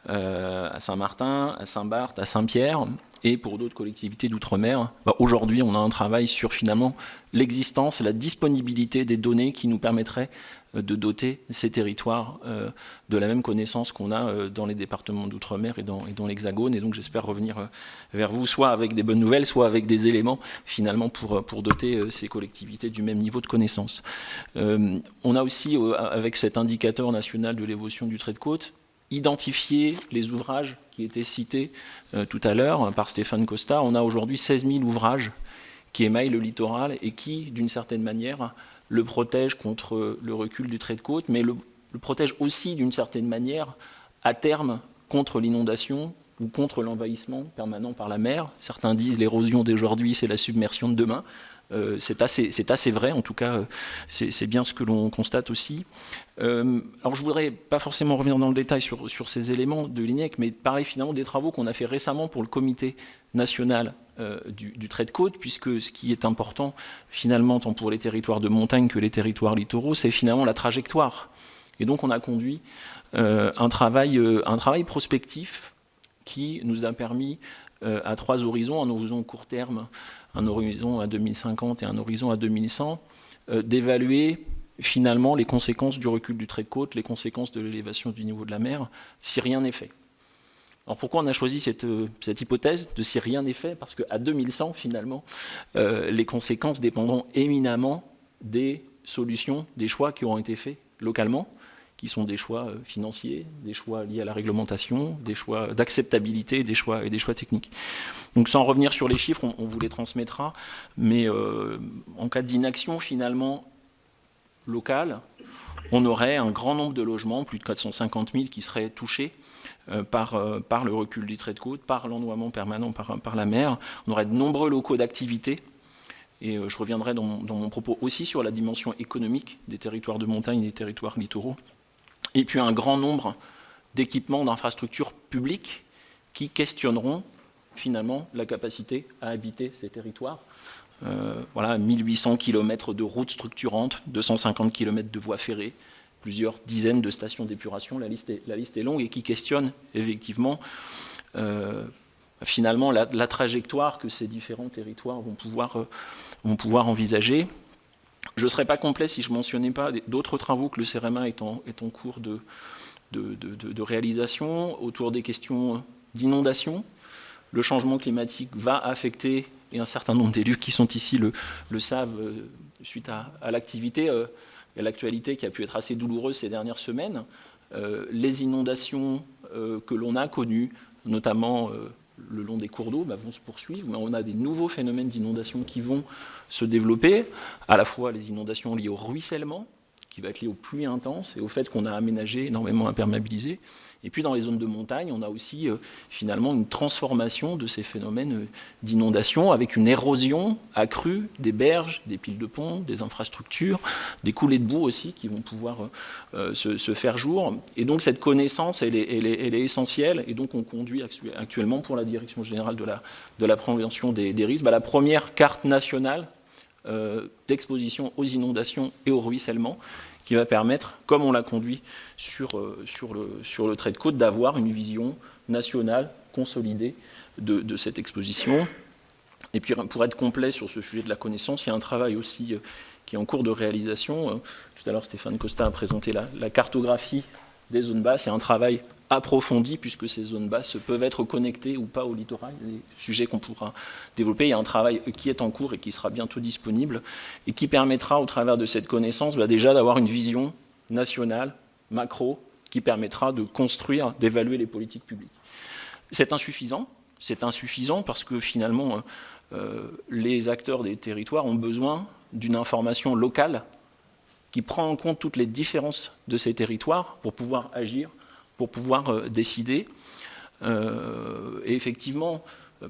à Saint-Martin, à Saint-Barth, à Saint-Pierre, et pour d'autres collectivités d'outre-mer. Aujourd'hui, on a un travail sur finalement l'existence, la disponibilité des données qui nous permettraient de doter ces territoires de la même connaissance qu'on a dans les départements d'outre-mer et dans l'Hexagone. Et donc j'espère revenir vers vous, soit avec des bonnes nouvelles, soit avec des éléments finalement pour doter ces collectivités du même niveau de connaissance. On a aussi, avec cet indicateur national de l'évolution du trait de côte, identifié les ouvrages qui étaient cités tout à l'heure par Stéphane Costa. On a aujourd'hui 16 000 ouvrages qui émaillent le littoral et qui, d'une certaine manière, le protège contre le recul du trait de côte, mais le protège aussi d'une certaine manière à terme contre l'inondation ou contre l'envahissement permanent par la mer. Certains disent l'érosion d'aujourd'hui, c'est la submersion de demain. C'est assez vrai, en tout cas, c'est bien ce que l'on constate aussi. Alors je ne voudrais pas forcément revenir dans le détail sur ces éléments de l'INEC, mais parler finalement des travaux qu'on a fait récemment pour le comité national du trait de côte, puisque ce qui est important finalement tant pour les territoires de montagne que les territoires littoraux, c'est finalement la trajectoire. Et donc on a conduit un travail prospectif qui nous a permis à 3 horizons, un horizon court terme, un horizon à 2050 et un horizon à 2100, d'évaluer finalement les conséquences du recul du trait de côte, les conséquences de l'élévation du niveau de la mer, si rien n'est fait. Alors pourquoi on a choisi cette hypothèse de si rien n'est fait? Parce qu'à 2100, finalement, les conséquences dépendront éminemment des solutions, des choix qui auront été faits localement, qui sont des choix financiers, des choix liés à la réglementation, des choix d'acceptabilité, des choix techniques. Donc sans revenir sur les chiffres, on vous les transmettra, mais en cas d'inaction finalement locale, on aurait un grand nombre de logements, plus de 450 000, qui seraient touchés par le recul du trait de côte, par l'ennoiement permanent par la mer. On aurait de nombreux locaux d'activité. Et je reviendrai dans mon propos aussi sur la dimension économique des territoires de montagne et des territoires littoraux. Et puis un grand nombre d'équipements, d'infrastructures publiques qui questionneront finalement la capacité à habiter ces territoires. Voilà, 1800 km de routes structurantes, 250 km de voies ferrées, plusieurs dizaines de stations d'épuration, la liste est longue, et qui questionne effectivement finalement la trajectoire que ces différents territoires vont pouvoir envisager. Je ne serais pas complet si je ne mentionnais pas d'autres travaux que le CEREMA est en cours de réalisation autour des questions d'inondation. Le changement climatique va affecter, et un certain nombre d'élus qui sont ici le savent suite à l'activité et l'actualité qui a pu être assez douloureuse ces dernières semaines. Les inondations que l'on a connues, notamment le long des cours d'eau, vont se poursuivre, mais on a des nouveaux phénomènes d'inondation qui vont se développer, à la fois les inondations liées au ruissellement, qui va être lié aux pluies intenses et au fait qu'on a aménagé énormément imperméabilisé. Et puis dans les zones de montagne, on a aussi finalement une transformation de ces phénomènes d'inondation avec une érosion accrue des berges, des piles de ponts, des infrastructures, des coulées de boue aussi qui vont pouvoir se faire jour. Et donc cette connaissance, elle est essentielle, et donc on conduit actuellement pour la Direction générale de la prévention des risques la première carte nationale d'exposition aux inondations et au ruissellement, qui va permettre, comme on l'a conduit sur le trait de côte, d'avoir une vision nationale consolidée de cette exposition. Et puis pour être complet sur ce sujet de la connaissance, il y a un travail aussi qui est en cours de réalisation. Tout à l'heure, Stéphane Costa a présenté la cartographie des zones basses. Il y a un travail approfondi, puisque ces zones basses peuvent être connectées ou pas au littoral, des sujets qu'on pourra développer. Il y a un travail qui est en cours et qui sera bientôt disponible, et qui permettra, au travers de cette connaissance, déjà d'avoir une vision nationale, macro, qui permettra de construire, d'évaluer les politiques publiques. C'est insuffisant parce que finalement, les acteurs des territoires ont besoin d'une information locale qui prend en compte toutes les différences de ces territoires pour pouvoir agir, pour pouvoir décider. Et effectivement,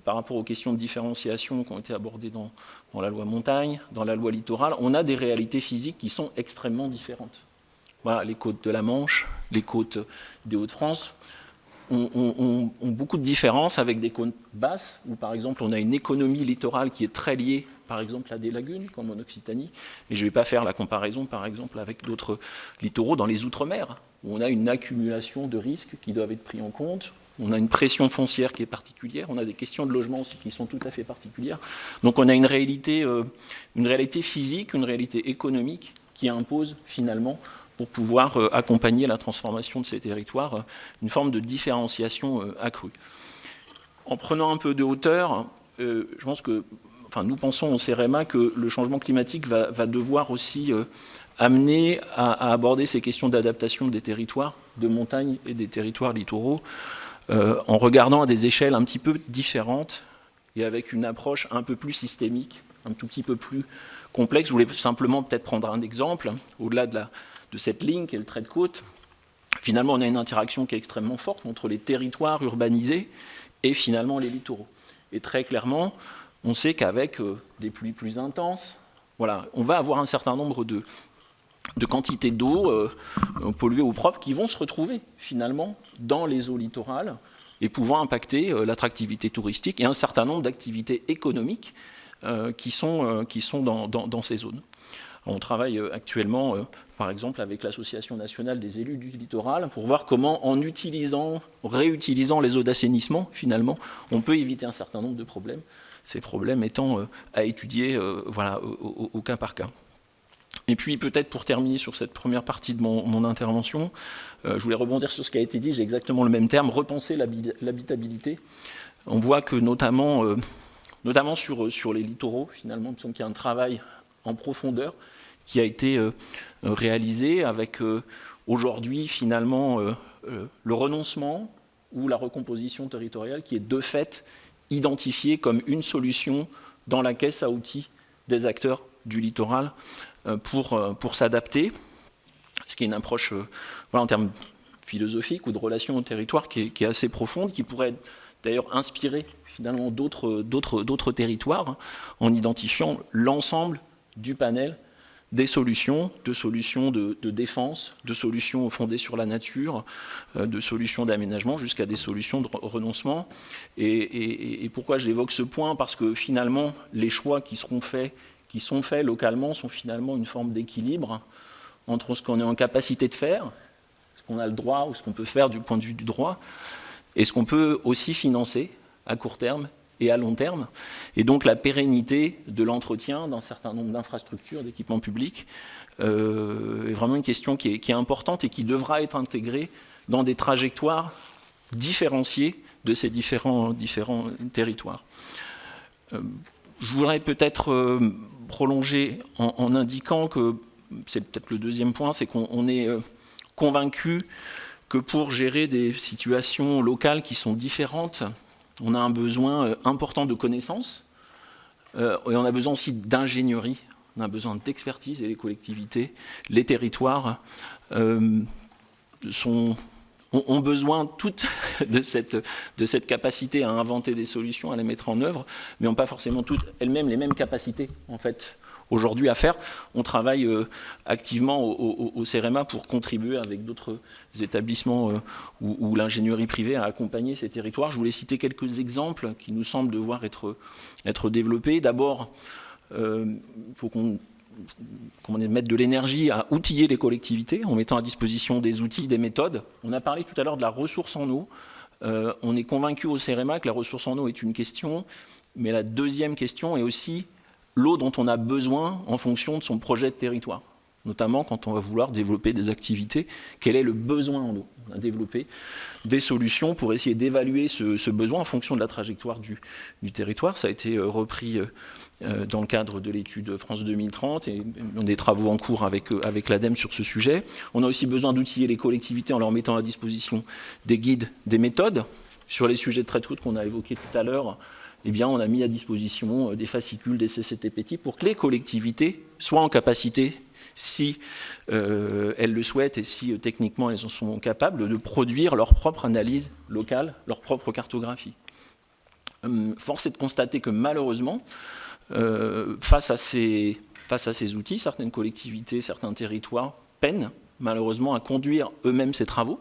par rapport aux questions de différenciation qui ont été abordées dans la loi montagne, dans la loi littorale, on a des réalités physiques qui sont extrêmement différentes. Voilà, les côtes de la Manche, les côtes des Hauts-de-France ont beaucoup de différences avec des côtes basses, où par exemple on a une économie littorale qui est très liée par exemple à des lagunes, comme en Occitanie, et je ne vais pas faire la comparaison par exemple avec d'autres littoraux dans les Outre-mer, où on a une accumulation de risques qui doivent être pris en compte, on a une pression foncière qui est particulière, on a des questions de logement aussi qui sont tout à fait particulières. Donc on a une réalité physique, une réalité économique qui impose finalement, pour pouvoir accompagner la transformation de ces territoires, une forme de différenciation accrue. En prenant un peu de hauteur, je pense que, nous pensons au CEREMA que le changement climatique va devoir aussi amener à aborder ces questions d'adaptation des territoires de montagne et des territoires littoraux en regardant à des échelles un petit peu différentes et avec une approche un peu plus systémique, un tout petit peu plus complexe. Je voulais simplement peut-être prendre un exemple, au-delà de cette ligne qui est le trait de côte. Finalement, on a une interaction qui est extrêmement forte entre les territoires urbanisés et finalement les littoraux. Et très clairement, on sait qu'avec des pluies plus intenses, voilà, on va avoir un certain nombre de quantités d'eau polluée ou propre qui vont se retrouver finalement dans les eaux littorales et pouvant impacter l'attractivité touristique et un certain nombre d'activités économiques qui sont dans ces zones. On travaille actuellement, par exemple, avec l'Association nationale des élus du littoral pour voir comment, en réutilisant les eaux d'assainissement, finalement, on peut éviter un certain nombre de problèmes. Ces problèmes étant à étudier au cas par cas. Et puis peut-être pour terminer sur cette première partie de mon intervention, je voulais rebondir sur ce qui a été dit, j'ai exactement le même terme, repenser l'habitabilité. On voit que notamment sur les littoraux, finalement, il me semble qu'il y a un travail en profondeur qui a été réalisé avec aujourd'hui finalement le renoncement ou la recomposition territoriale qui est de fait identifiée comme une solution dans la caisse à outils des acteurs du littoral pour s'adapter. ce qui est une approche voilà, en termes philosophiques ou de relation au territoire qui est assez profonde, qui pourrait d'ailleurs inspirer finalement d'autres territoires en identifiant l'ensemble du panel des solutions, de défense, de solutions fondées sur la nature, de solutions d'aménagement jusqu'à des solutions de renoncement. Et pourquoi j'évoque ce point? Parce que finalement, les choix qui sont faits localement sont finalement une forme d'équilibre entre ce qu'on est en capacité de faire, ce qu'on a le droit ou ce qu'on peut faire du point de vue du droit, et ce qu'on peut aussi financer à court terme et à long terme, et donc la pérennité de l'entretien d'un certain nombre d'infrastructures, d'équipements publics, est vraiment une question qui est importante et qui devra être intégrée dans des trajectoires différenciées de ces différents territoires. Je voudrais peut-être prolonger en indiquant que, c'est peut-être le deuxième point, c'est qu'on est convaincu que pour gérer des situations locales qui sont différentes, on a un besoin important de connaissances et on a besoin aussi d'ingénierie, on a besoin d'expertise et les collectivités, les territoires ont besoin toutes de cette capacité à inventer des solutions, à les mettre en œuvre, mais n'ont pas forcément toutes elles-mêmes les mêmes capacités en fait aujourd'hui à faire. On travaille activement au CEREMA pour contribuer avec d'autres établissements ou l'ingénierie privée à accompagner ces territoires. Je voulais citer quelques exemples qui nous semblent devoir être développés. D'abord, il faut qu'on mette de l'énergie à outiller les collectivités en mettant à disposition des outils, des méthodes. On a parlé tout à l'heure de la ressource en eau. On est convaincu au CEREMA que la ressource en eau est une question, mais la deuxième question est aussi l'eau dont on a besoin en fonction de son projet de territoire, notamment quand on va vouloir développer des activités. Quel est le besoin en eau? On a développé des solutions pour essayer d'évaluer ce besoin en fonction de la trajectoire du territoire. Ça a été repris dans le cadre de l'étude France 2030 et des travaux en cours avec l'ADEME sur ce sujet. On a aussi besoin d'outiller les collectivités en leur mettant à disposition des guides, des méthodes. Sur les sujets de trait de côte qu'on a évoqués tout à l'heure, eh bien, on a mis à disposition des fascicules, des CCTP types pour que les collectivités soient en capacité, si elles le souhaitent et si techniquement elles en sont capables, de produire leur propre analyse locale, leur propre cartographie. Force est de constater que malheureusement, face à ces outils, certaines collectivités, certains territoires peinent malheureusement à conduire eux-mêmes ces travaux.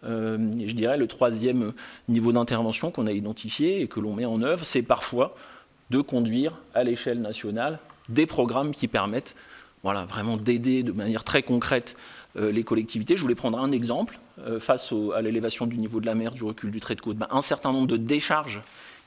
Je dirais le troisième niveau d'intervention qu'on a identifié et que l'on met en œuvre, c'est parfois de conduire à l'échelle nationale des programmes qui permettent vraiment d'aider de manière très concrète les collectivités. Je voulais prendre un exemple face à l'élévation du niveau de la mer, du recul du trait de côte. Un certain nombre de décharges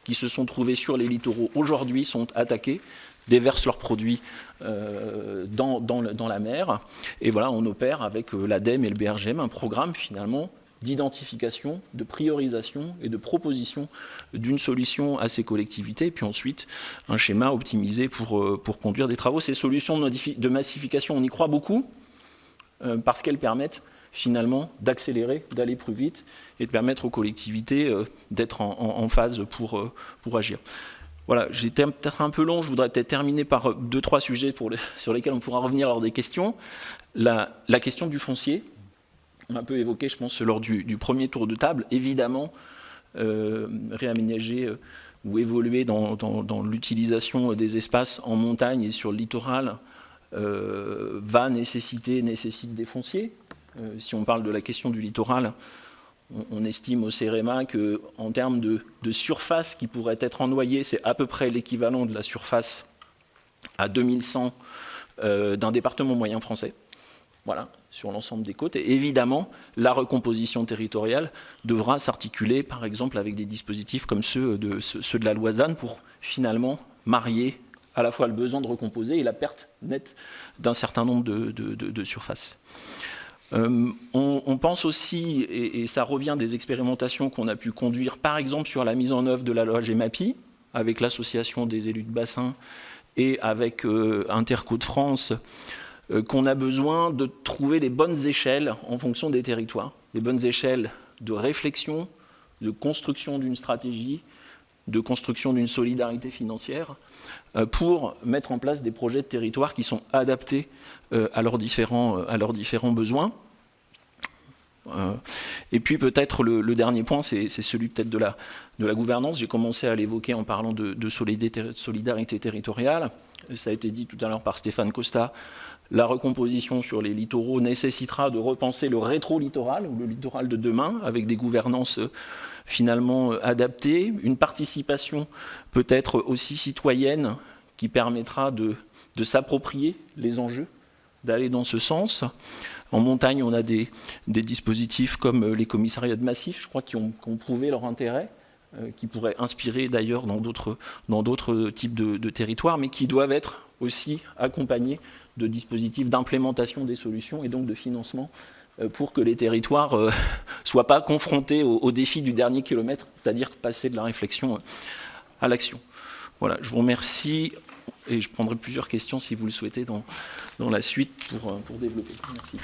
qui se sont trouvées sur les littoraux aujourd'hui sont attaquées, déversent leurs produits dans la mer. Et voilà, on opère avec l'ADEME et le BRGM un programme finalement d'identification, de priorisation et de proposition d'une solution à ces collectivités, et puis ensuite un schéma optimisé pour conduire des travaux. Ces solutions de massification, on y croit beaucoup, parce qu'elles permettent finalement d'accélérer, d'aller plus vite, et de permettre aux collectivités d'être en phase pour agir. Voilà, j'étais peut-être un peu long, je voudrais peut-être terminer par 2-3 sujets sur lesquels on pourra revenir lors des questions. La question du foncier, on a un peu évoqué, je pense, lors du premier tour de table. Évidemment, réaménager ou évoluer dans l'utilisation des espaces en montagne et sur le littoral nécessite des fonciers. Si on parle de la question du littoral, on estime au CEREMA qu'en termes de surface qui pourrait être ennoyée, c'est à peu près l'équivalent de la surface à 2100 d'un département moyen français. Voilà, sur l'ensemble des côtes. Et évidemment, la recomposition territoriale devra s'articuler, par exemple, avec des dispositifs comme ceux de la Loisane pour finalement marier à la fois le besoin de recomposer et la perte nette d'un certain nombre de surfaces. On pense aussi, et ça revient des expérimentations qu'on a pu conduire, par exemple sur la mise en œuvre de la loi GEMAPI, avec l'association des élus de bassin et avec Interco de France, qu'on a besoin de trouver les bonnes échelles en fonction des territoires, les bonnes échelles de réflexion, de construction d'une stratégie, de construction d'une solidarité financière pour mettre en place des projets de territoire qui sont adaptés à leurs différents besoins. Et puis peut-être le dernier point, c'est celui peut-être de la gouvernance. J'ai commencé à l'évoquer en parlant de solidarité territoriale. Ça a été dit tout à l'heure par Stéphane Costa. La recomposition sur les littoraux nécessitera de repenser le rétro-littoral, ou le littoral de demain, avec des gouvernances finalement adaptées. Une participation peut-être aussi citoyenne qui permettra de s'approprier les enjeux, d'aller dans ce sens. En montagne, on a des dispositifs comme les commissariats de massif, je crois, qui ont prouvé leur intérêt, qui pourraient inspirer d'ailleurs dans d'autres types de territoires, mais qui doivent être aussi accompagnés de dispositifs d'implémentation des solutions et donc de financement pour que les territoires ne soient pas confrontés au défi du dernier kilomètre, c'est-à-dire passer de la réflexion à l'action. Voilà, je vous remercie et je prendrai plusieurs questions si vous le souhaitez dans la suite pour développer. Merci.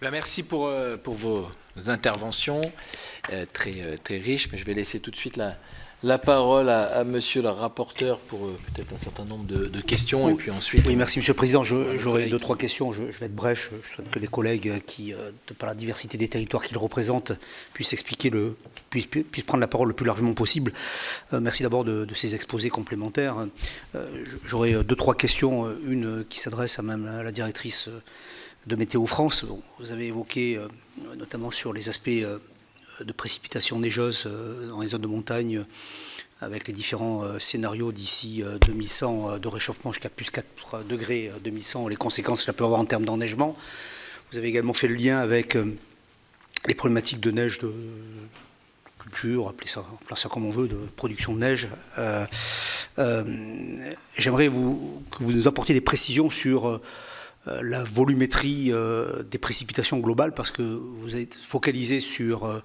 Merci pour vos interventions très riches, mais je vais laisser tout de suite la parole à monsieur le rapporteur pour peut-être un certain nombre de questions. Oui, et puis ensuite, oui, merci monsieur le président. J'aurai 2-3 questions. Je vais être bref. Je souhaite que les collègues qui, de par la diversité des territoires qu'ils représentent, puissent prendre la parole le plus largement possible. Merci d'abord de ces exposés complémentaires. J'aurai 2-3 questions. Une qui s'adresse à même la directrice de Météo France. Vous avez évoqué notamment sur les aspects de précipitations neigeuses dans les zones de montagne, avec les différents scénarios d'ici 2100 de réchauffement jusqu'à plus 4 degrés 2100, les conséquences que ça peut avoir en termes d'enneigement. Vous avez également fait le lien avec les problématiques de neige de culture, appelez ça comme on veut, de production de neige. J'aimerais que vous nous apportiez des précisions sur la volumétrie des précipitations globales, parce que vous êtes focalisé sur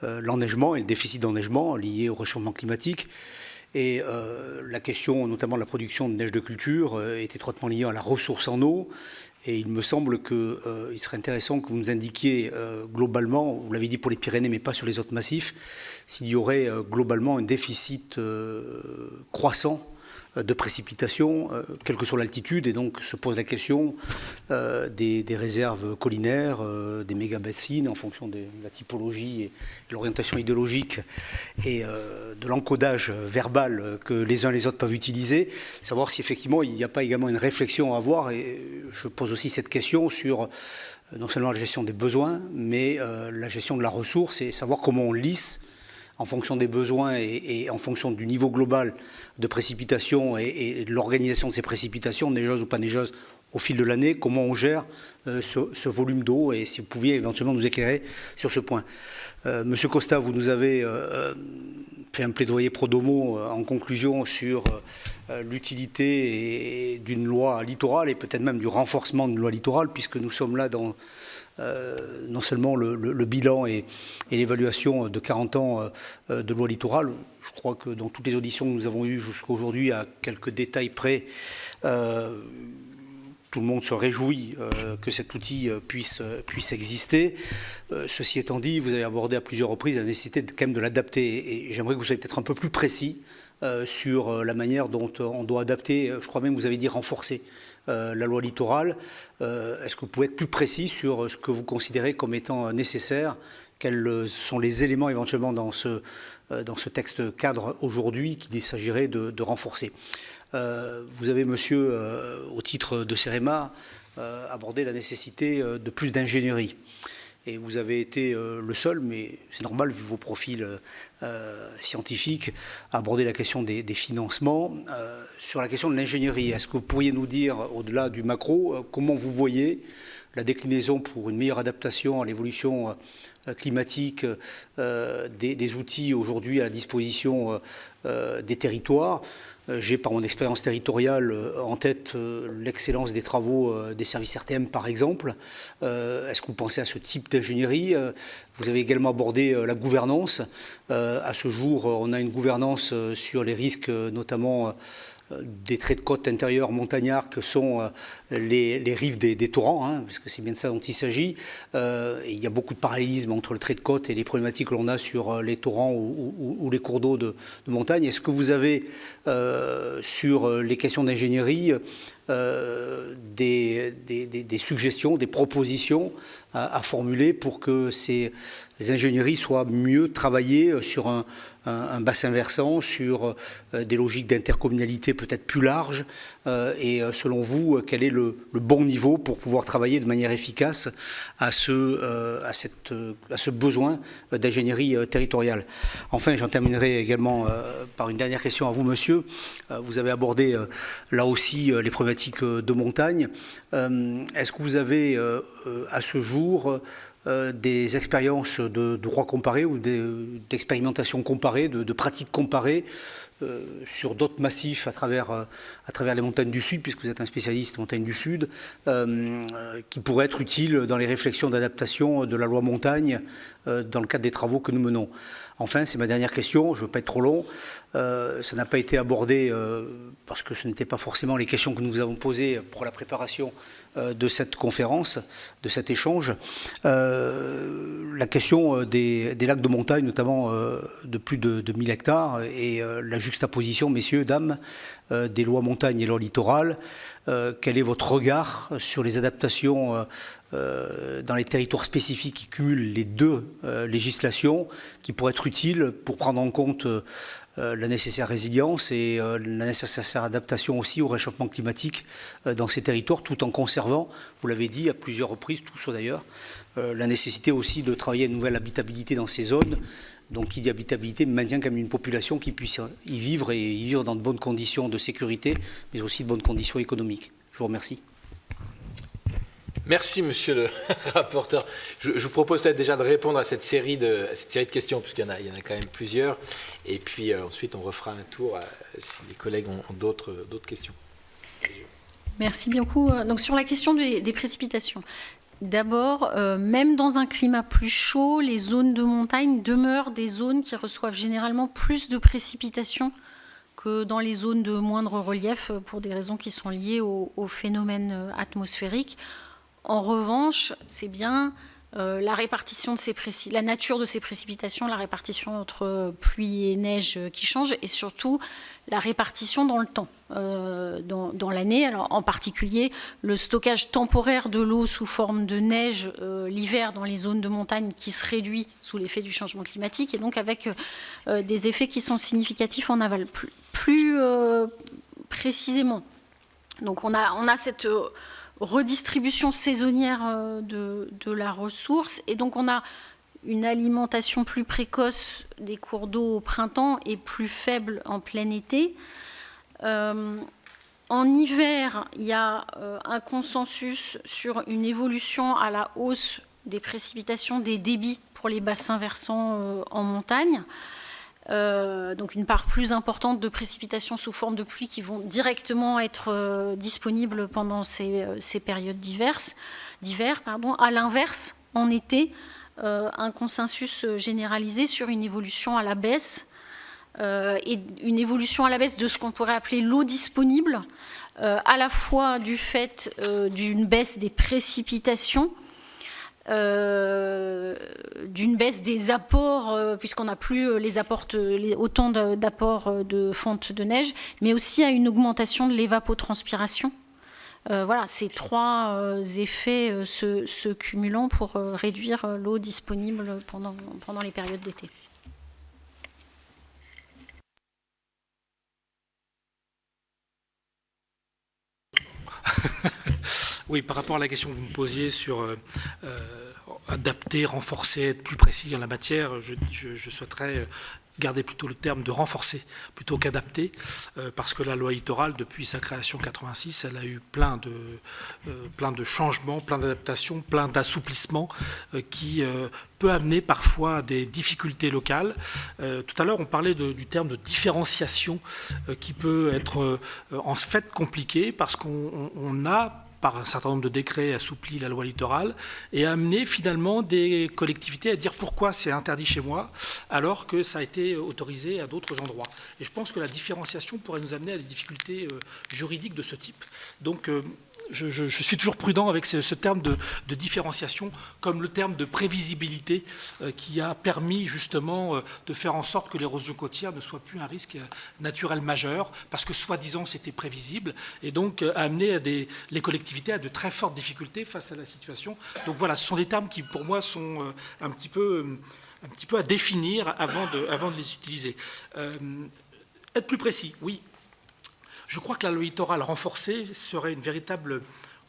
l'enneigement et le déficit d'enneigement lié au réchauffement climatique. Et la question, notamment de la production de neige de culture, est étroitement liée à la ressource en eau. Et il me semble qu'il serait intéressant que vous nous indiquiez globalement, vous l'avez dit pour les Pyrénées, mais pas sur les autres massifs, s'il y aurait globalement un déficit croissant de précipitations, quelle que soit l'altitude, et donc se pose la question des réserves collinaires, des méga-bassines en fonction de la typologie et de l'orientation idéologique et de l'encodage verbal que les uns et les autres peuvent utiliser, savoir si effectivement il n'y a pas également une réflexion à avoir, et je pose aussi cette question sur non seulement la gestion des besoins, mais la gestion de la ressource, et savoir comment on lisse en fonction des besoins et en fonction du niveau global de précipitation et de l'organisation de ces précipitations, neigeuses ou pas neigeuses, au fil de l'année, comment on gère ce volume d'eau, et si vous pouviez éventuellement nous éclairer sur ce point. Monsieur Costa, vous nous avez fait un plaidoyer pro domo en conclusion sur l'utilité d'une loi littorale et peut-être même du renforcement d'une loi littorale, puisque nous sommes là dans non seulement le bilan et l'évaluation de 40 ans de loi littorale. Je crois que dans toutes les auditions que nous avons eues jusqu'à aujourd'hui, à quelques détails près, tout le monde se réjouit que cet outil puisse exister. Ceci étant dit, vous avez abordé à plusieurs reprises la nécessité quand même de l'adapter, et j'aimerais que vous soyez peut-être un peu plus précis sur la manière dont on doit adapter, je crois même que vous avez dit renforcer la loi littorale. Est-ce que vous pouvez être plus précis sur ce que vous considérez comme étant nécessaire? Quels sont les éléments éventuellement dans ce texte cadre aujourd'hui qu'il s'agirait de renforcer? Vous avez, monsieur, au titre de CEREMA, abordé la nécessité de plus d'ingénierie. Et vous avez été le seul, mais c'est normal vu vos profils scientifiques, à aborder la question des financements. Sur la question de l'ingénierie, est-ce que vous pourriez nous dire, au-delà du macro, comment vous voyez la déclinaison pour une meilleure adaptation à l'évolution climatique des outils aujourd'hui à la disposition des territoires? J'ai, par mon expérience territoriale, en tête l'excellence des travaux des services RTM, par exemple. Est-ce que vous pensez à ce type d'ingénierie? Vous avez également abordé la gouvernance. À ce jour, on a une gouvernance sur les risques, notamment des traits de côte intérieurs montagnards que sont les rives des torrents, hein, parce que c'est bien de ça dont il s'agit. Il y a beaucoup de parallélisme entre le trait de côte et les problématiques que l'on a sur les torrents ou les cours d'eau de montagne. Est-ce que vous avez, sur les questions d'ingénierie, des suggestions, des propositions à formuler pour que ces ingénieries soient mieux travaillées sur un bassin versant, sur des logiques d'intercommunalité peut-être plus larges, et selon vous, quel est le bon niveau pour pouvoir travailler de manière efficace à ce besoin d'ingénierie territoriale. Enfin, j'en terminerai également par une dernière question à vous, monsieur. Vous avez abordé là aussi les problématiques de montagne. Est-ce que vous avez à ce jour des expériences de droit comparé ou d'expérimentation comparée, de pratiques comparées sur d'autres massifs à travers les montagnes du Sud, puisque vous êtes un spécialiste des montagnes du Sud, qui pourraient être utiles dans les réflexions d'adaptation de la loi montagne dans le cadre des travaux que nous menons. Enfin, c'est ma dernière question, je ne veux pas être trop long, ça n'a pas été abordé parce que ce n'étaient pas forcément les questions que nous vous avons posées pour la préparation de cette conférence, de cet échange. La question des lacs de montagne, notamment de plus de 1000 hectares, et la juxtaposition, messieurs, dames, des lois montagne et lois littorales. Quel est votre regard sur les adaptations dans les territoires spécifiques qui cumulent les deux législations, qui pourraient être utiles pour prendre en compte la nécessaire résilience et la nécessaire adaptation aussi au réchauffement climatique dans ces territoires, tout en conservant, vous l'avez dit à plusieurs reprises, tous d'ailleurs, la nécessité aussi de travailler à une nouvelle habitabilité dans ces zones. Donc qui dit habitabilité maintient quand même une population qui puisse y vivre et y vivre dans de bonnes conditions de sécurité, mais aussi de bonnes conditions économiques. Je vous remercie. Merci, monsieur le rapporteur. Je vous propose peut-être déjà de répondre à cette série de questions, puisqu'il y en a quand même plusieurs. Et puis ensuite, on refera un tour si les collègues ont d'autres questions. Merci beaucoup. Donc, sur la question des précipitations. D'abord, même dans un climat plus chaud, les zones de montagne demeurent des zones qui reçoivent généralement plus de précipitations que dans les zones de moindre relief pour des raisons qui sont liées aux phénomènes atmosphériques. En revanche, c'est bien la répartition de la nature de ces précipitations, la répartition entre pluie et neige qui change, et surtout la répartition dans le temps, dans l'année. Alors, en particulier, le stockage temporaire de l'eau sous forme de neige l'hiver dans les zones de montagne qui se réduit sous l'effet du changement climatique, et donc avec des effets qui sont significatifs en aval. Plus précisément, donc on a cette redistribution saisonnière de la ressource, et donc on a une alimentation plus précoce des cours d'eau au printemps et plus faible en plein été. En hiver, il y a un consensus sur une évolution à la hausse des précipitations, des débits pour les bassins versants en montagne. Donc une part plus importante de précipitations sous forme de pluie qui vont directement être disponibles pendant ces périodes d'hiver. À l'inverse, en été, un consensus généralisé sur une évolution à la baisse et une évolution à la baisse de ce qu'on pourrait appeler l'eau disponible, à la fois du fait d'une baisse des précipitations, d'une baisse des apports, puisqu'on n'a plus autant d'apports de fonte de neige, mais aussi à une augmentation de l'évapotranspiration. Voilà, ces trois effets se cumulant pour réduire l'eau disponible pendant les périodes d'été. Oui, par rapport à la question que vous me posiez sur adapter, renforcer, être plus précis en la matière, je souhaiterais garder plutôt le terme de renforcer plutôt qu'adapter, parce que la loi littorale, depuis sa création en 86, elle a eu plein de changements, plein d'adaptations, plein d'assouplissements qui peut amener parfois à des difficultés locales. Tout à l'heure, on parlait du terme de différenciation qui peut être en fait compliqué parce qu'on a par un certain nombre de décrets, assoupli la loi littorale et a amené finalement des collectivités à dire pourquoi c'est interdit chez moi alors que ça a été autorisé à d'autres endroits. Et je pense que la différenciation pourrait nous amener à des difficultés juridiques de ce type. Donc je suis toujours prudent avec ce terme de différenciation, comme le terme de prévisibilité qui a permis justement de faire en sorte que l'érosion côtière ne soit plus un risque naturel majeur, parce que soi-disant c'était prévisible, et donc a amené les collectivités à de très fortes difficultés face à la situation. Donc voilà, ce sont des termes qui pour moi sont un petit peu à définir avant de les utiliser. Être plus précis, oui. Je crois que la loi littorale renforcée serait une véritable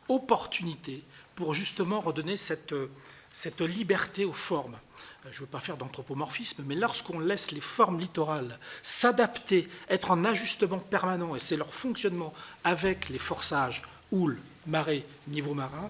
opportunité pour justement redonner cette liberté aux formes. Je ne veux pas faire d'anthropomorphisme, mais lorsqu'on laisse les formes littorales s'adapter, être en ajustement permanent, et c'est leur fonctionnement avec les forçages, houles, marées, niveau marin,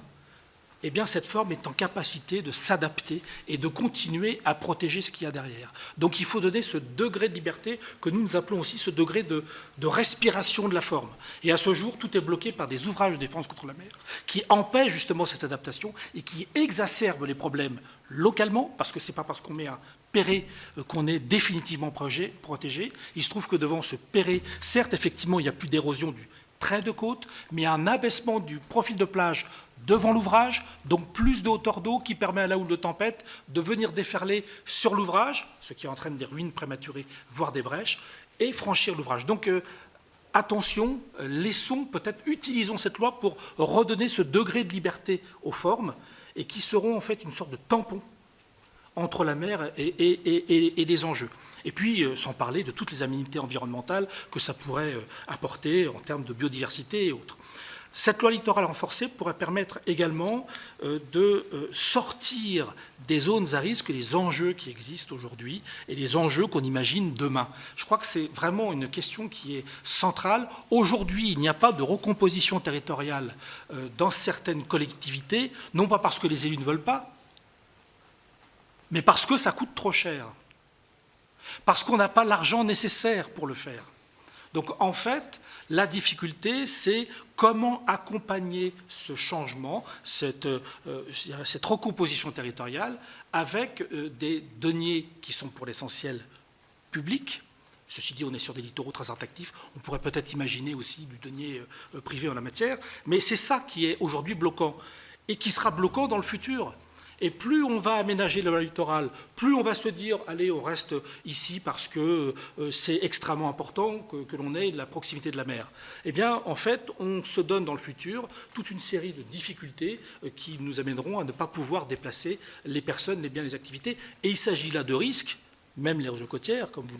eh bien cette forme est en capacité de s'adapter et de continuer à protéger ce qu'il y a derrière. Donc il faut donner ce degré de liberté que nous appelons aussi ce degré de respiration de la forme. Et à ce jour, tout est bloqué par des ouvrages de défense contre la mer qui empêchent justement cette adaptation et qui exacerbent les problèmes localement, parce que ce n'est pas parce qu'on met un perré qu'on est définitivement protégé. Il se trouve que devant ce perré, certes, effectivement, il n'y a plus d'érosion du trait de côte, mais un abaissement du profil de plage devant l'ouvrage, donc plus de hauteur d'eau qui permet à la houle de tempête de venir déferler sur l'ouvrage, ce qui entraîne des ruines prématurées, voire des brèches, et franchir l'ouvrage. Donc attention, utilisons cette loi pour redonner ce degré de liberté aux formes, et qui seront en fait une sorte de tampon entre la mer et les enjeux. Et puis, sans parler de toutes les aménités environnementales que ça pourrait apporter en termes de biodiversité et autres. Cette loi littorale renforcée pourrait permettre également de sortir des zones à risque, les enjeux qui existent aujourd'hui et les enjeux qu'on imagine demain. Je crois que c'est vraiment une question qui est centrale. Aujourd'hui, il n'y a pas de recomposition territoriale dans certaines collectivités, non pas parce que les élus ne veulent pas, mais parce que ça coûte trop cher. Parce qu'on n'a pas l'argent nécessaire pour le faire. Donc en fait, la difficulté, c'est comment accompagner ce changement, cette recomposition territoriale, avec des deniers qui sont pour l'essentiel publics. Ceci dit, on est sur des littoraux très attractifs. On pourrait peut-être imaginer aussi du denier privé en la matière. Mais c'est ça qui est aujourd'hui bloquant et qui sera bloquant dans le futur. Et plus on va aménager le littoral, plus on va se dire « allez, on reste ici parce que c'est extrêmement important que l'on ait la proximité de la mer ». Eh bien, en fait, on se donne dans le futur toute une série de difficultés qui nous amèneront à ne pas pouvoir déplacer les personnes, les biens, les activités. Et il s'agit là de risques. Même l'érosion côtière, comme tu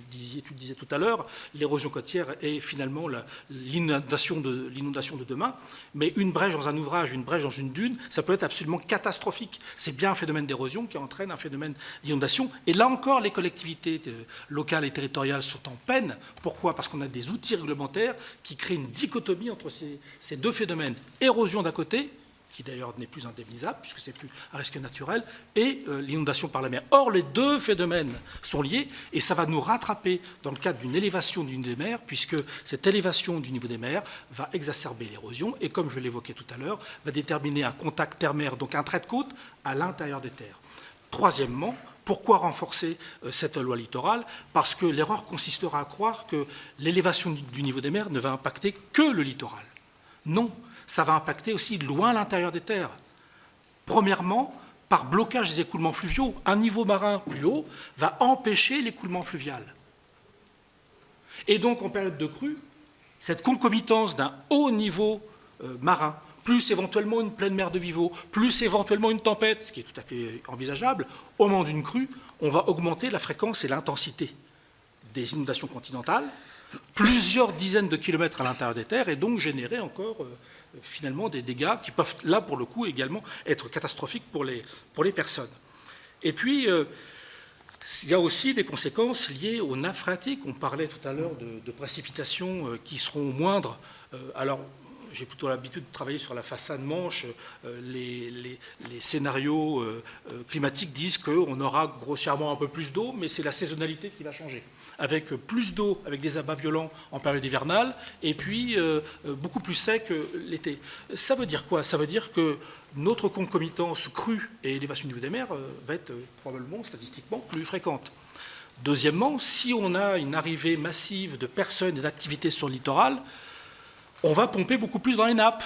le disais tout à l'heure, l'érosion côtière est finalement l'inondation de demain, mais une brèche dans un ouvrage, une brèche dans une dune, ça peut être absolument catastrophique. C'est bien un phénomène d'érosion qui entraîne un phénomène d'inondation. Et là encore, les collectivités locales et territoriales sont en peine. Pourquoi ? Parce qu'on a des outils réglementaires qui créent une dichotomie entre ces deux phénomènes. Érosion d'un côté, qui d'ailleurs n'est plus indemnisable, puisque c'est plus un risque naturel, et l'inondation par la mer. Or, les deux phénomènes sont liés, et ça va nous rattraper dans le cadre d'une élévation du niveau des mers, puisque cette élévation du niveau des mers va exacerber l'érosion, et comme je l'évoquais tout à l'heure, va déterminer un contact terre-mer, donc un trait de côte, à l'intérieur des terres. Troisièmement, pourquoi renforcer cette loi littorale ? Parce que l'erreur consistera à croire que l'élévation du niveau des mers ne va impacter que le littoral. Non. Ça va impacter aussi loin à l'intérieur des terres. Premièrement, par blocage des écoulements fluviaux. Un niveau marin plus haut va empêcher l'écoulement fluvial. Et donc, en période de crue, cette concomitance d'un haut niveau marin, plus éventuellement une pleine mer de Vivo, plus éventuellement une tempête, ce qui est tout à fait envisageable, au moment d'une crue, on va augmenter la fréquence et l'intensité des inondations continentales, plusieurs dizaines de kilomètres à l'intérieur des terres, et donc générer encore finalement des dégâts qui peuvent, là pour le coup, également être catastrophiques pour les personnes. Et puis, il y a aussi des conséquences liées aux nappes phréatiques. On parlait tout à l'heure de précipitations qui seront moindres. Alors, j'ai plutôt l'habitude de travailler sur la façade manche, les scénarios climatiques disent qu'on aura grossièrement un peu plus d'eau, mais c'est la saisonnalité qui va changer. Avec plus d'eau, avec des abats violents en période hivernale, et puis beaucoup plus sec l'été. Ça veut dire quoi? Ça veut dire que notre concomitance crue et élévation du niveau des mers va être probablement statistiquement plus fréquente. Deuxièmement, si on a une arrivée massive de personnes et d'activités sur le littoral, on va pomper beaucoup plus dans les nappes.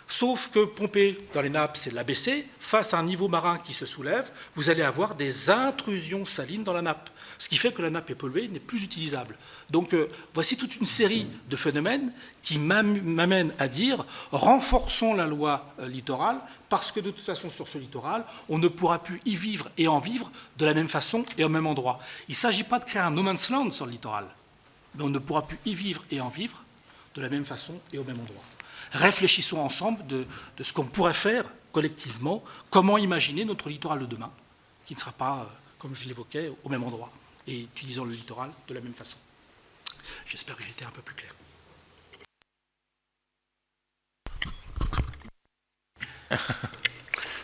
Sauf que pomper dans les nappes, c'est de l'abaisser. Face à un niveau marin qui se soulève, vous allez avoir des intrusions salines dans la nappe. Ce qui fait que la nappe est polluée, n'est plus utilisable. Donc voici toute une série de phénomènes qui m'amènent à dire renforçons la loi littorale, parce que de toute façon sur ce littoral, on ne pourra plus y vivre et en vivre de la même façon et au même endroit. Il ne s'agit pas de créer un no man's land sur le littoral, mais on ne pourra plus y vivre et en vivre de la même façon et au même endroit. Réfléchissons ensemble de ce qu'on pourrait faire collectivement, comment imaginer notre littoral de demain, qui ne sera pas, comme je l'évoquais, au même endroit, et utilisant le littoral de la même façon. J'espère que j'ai été un peu plus clair.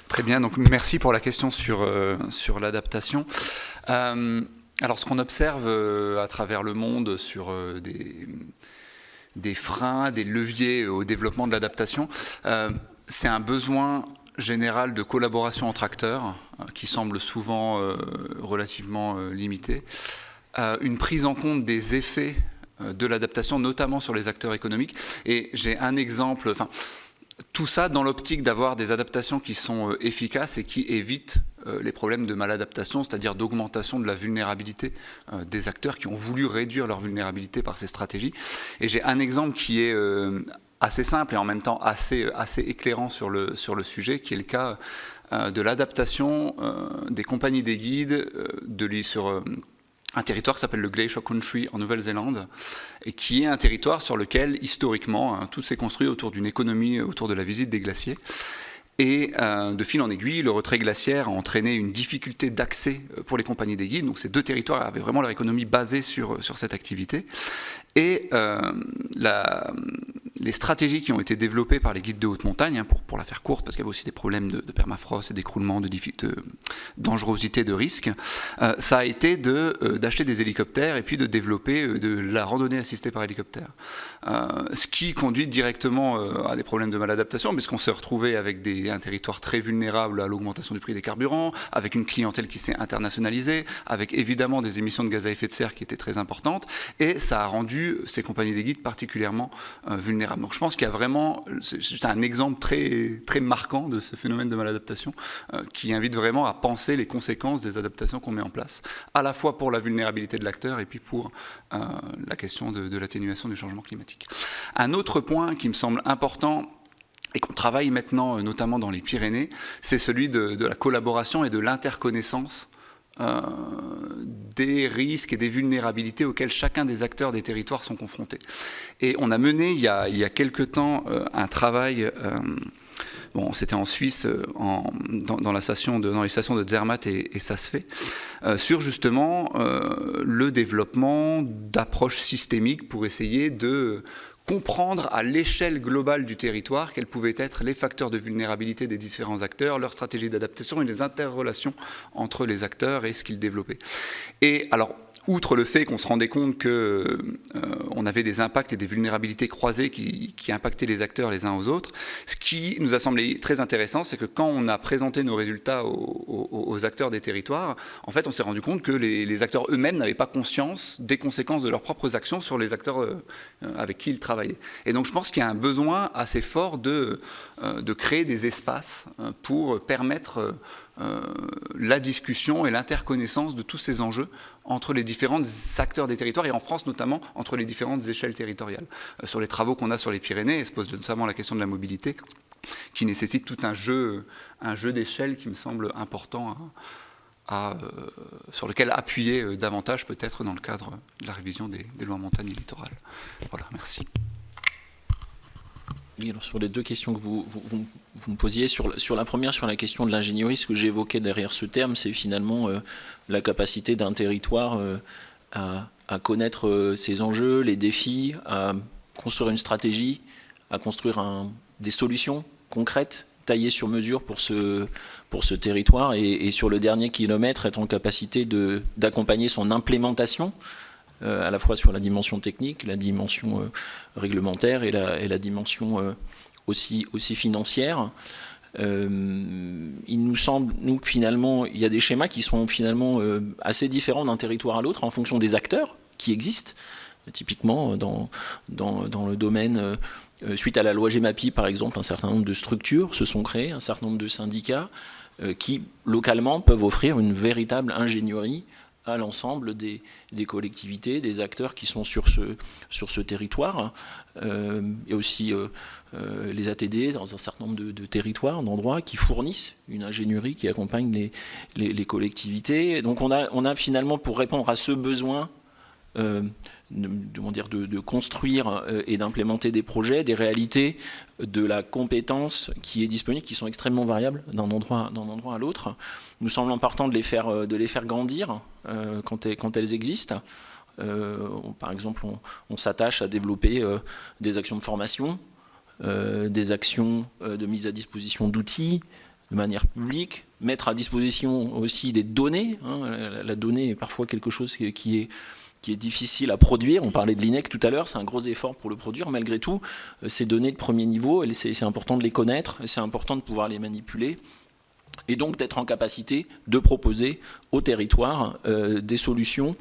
Très bien, donc merci pour la question sur l'adaptation. Alors ce qu'on observe à travers le monde sur des freins, des leviers au développement de l'adaptation, c'est un besoin général de collaboration entre acteurs qui semble souvent relativement limité, une prise en compte des effets de l'adaptation, notamment sur les acteurs économiques. Et j'ai un exemple, tout ça dans l'optique d'avoir des adaptations qui sont efficaces et qui évitent les problèmes de maladaptation, c'est-à-dire d'augmentation de la vulnérabilité des acteurs qui ont voulu réduire leur vulnérabilité par ces stratégies. Et j'ai un exemple qui est assez simple et en même temps assez éclairant sur le sujet, qui est le cas de l'adaptation des compagnies des guides sur un territoire qui s'appelle le Glacier Country en Nouvelle-Zélande, et qui est un territoire sur lequel, historiquement, tout s'est construit autour d'une économie, autour de la visite des glaciers. Et de fil en aiguille, le retrait glaciaire a entraîné une difficulté d'accès pour les compagnies des guides. Donc ces deux territoires avaient vraiment leur économie basée sur cette activité. Et les stratégies qui ont été développées par les guides de haute montagne, pour la faire courte, parce qu'il y avait aussi des problèmes de permafrost et d'écroulement, de dangerosité, de risque, ça a été d'acheter des hélicoptères et puis de développer de la randonnée assistée par hélicoptère. Ce qui conduit directement à des problèmes de maladaptation, puisqu'on s'est retrouvé avec un territoire très vulnérable à l'augmentation du prix des carburants, avec une clientèle qui s'est internationalisée, avec évidemment des émissions de gaz à effet de serre qui étaient très importantes, et ça a rendu ces compagnies des guides particulièrement vulnérables. Donc je pense qu'il y a vraiment, c'est un exemple très, très marquant de ce phénomène de maladaptation qui invite vraiment à penser les conséquences des adaptations qu'on met en place, à la fois pour la vulnérabilité de l'acteur et puis pour la question de l'atténuation du changement climatique. Un autre point qui me semble important et qu'on travaille maintenant notamment dans les Pyrénées, c'est celui de la collaboration et de l'interconnaissance des risques et des vulnérabilités auxquels chacun des acteurs des territoires sont confrontés. Et on a mené il y a quelque temps un travail, c'était en Suisse, dans les stations de Zermatt et Saas-Fee, sur justement le développement d'approches systémiques pour essayer de comprendre à l'échelle globale du territoire quels pouvaient être les facteurs de vulnérabilité des différents acteurs, leurs stratégies d'adaptation et les interrelations entre les acteurs et ce qu'ils développaient. Et alors, outre le fait qu'on se rendait compte qu'on avait des impacts et des vulnérabilités croisées qui impactaient les acteurs les uns aux autres, ce qui nous a semblé très intéressant, c'est que quand on a présenté nos résultats aux acteurs des territoires, en fait, on s'est rendu compte que les acteurs eux-mêmes n'avaient pas conscience des conséquences de leurs propres actions sur les acteurs avec qui ils travaillaient. Et donc, je pense qu'il y a un besoin assez fort de créer des espaces pour permettre la discussion et l'interconnaissance de tous ces enjeux entre les différents acteurs des territoires et en France notamment entre les différentes échelles territoriales. Sur les travaux qu'on a sur les Pyrénées, se pose notamment la question de la mobilité qui nécessite tout un jeu d'échelle qui me semble important sur lequel appuyer davantage peut-être dans le cadre de la révision des lois montagne et littorales. Voilà, merci. Oui, alors sur les deux questions que vous me posiez, sur la première, sur la question de l'ingénierie, ce que j'évoquais derrière ce terme, c'est finalement la capacité d'un territoire à connaître ses enjeux, les défis, à construire une stratégie, à construire des solutions concrètes, taillées sur mesure pour ce territoire, et sur le dernier kilomètre, être en capacité d'accompagner son implémentation, à la fois sur la dimension technique, la dimension réglementaire et la dimension aussi financière. Il nous semble, nous, que finalement, il y a des schémas qui sont finalement assez différents d'un territoire à l'autre en fonction des acteurs qui existent. Typiquement, dans le domaine, suite à la loi GEMAPI, par exemple, un certain nombre de structures se sont créées, un certain nombre de syndicats qui, localement, peuvent offrir une véritable ingénierie à l'ensemble des collectivités, des acteurs qui sont sur ce territoire. Et aussi les ATD dans un certain nombre de territoires, d'endroits qui fournissent une ingénierie qui accompagne les collectivités. Donc on a finalement, pour répondre à ce besoin, de construire et d'implémenter des projets, des réalités de la compétence qui est disponible, qui sont extrêmement variables d'un endroit à l'autre. Nous semble important de les faire grandir quand elles existent. Par exemple, on s'attache à développer des actions de formation, des actions de mise à disposition d'outils de manière publique, mettre à disposition aussi des données. La donnée est parfois quelque chose qui est difficile à produire. On parlait de l'INEC tout à l'heure, c'est un gros effort pour le produire. Malgré tout, ces données de premier niveau, c'est important de les connaître, c'est important de pouvoir les manipuler, et donc d'être en capacité de proposer au territoire des solutions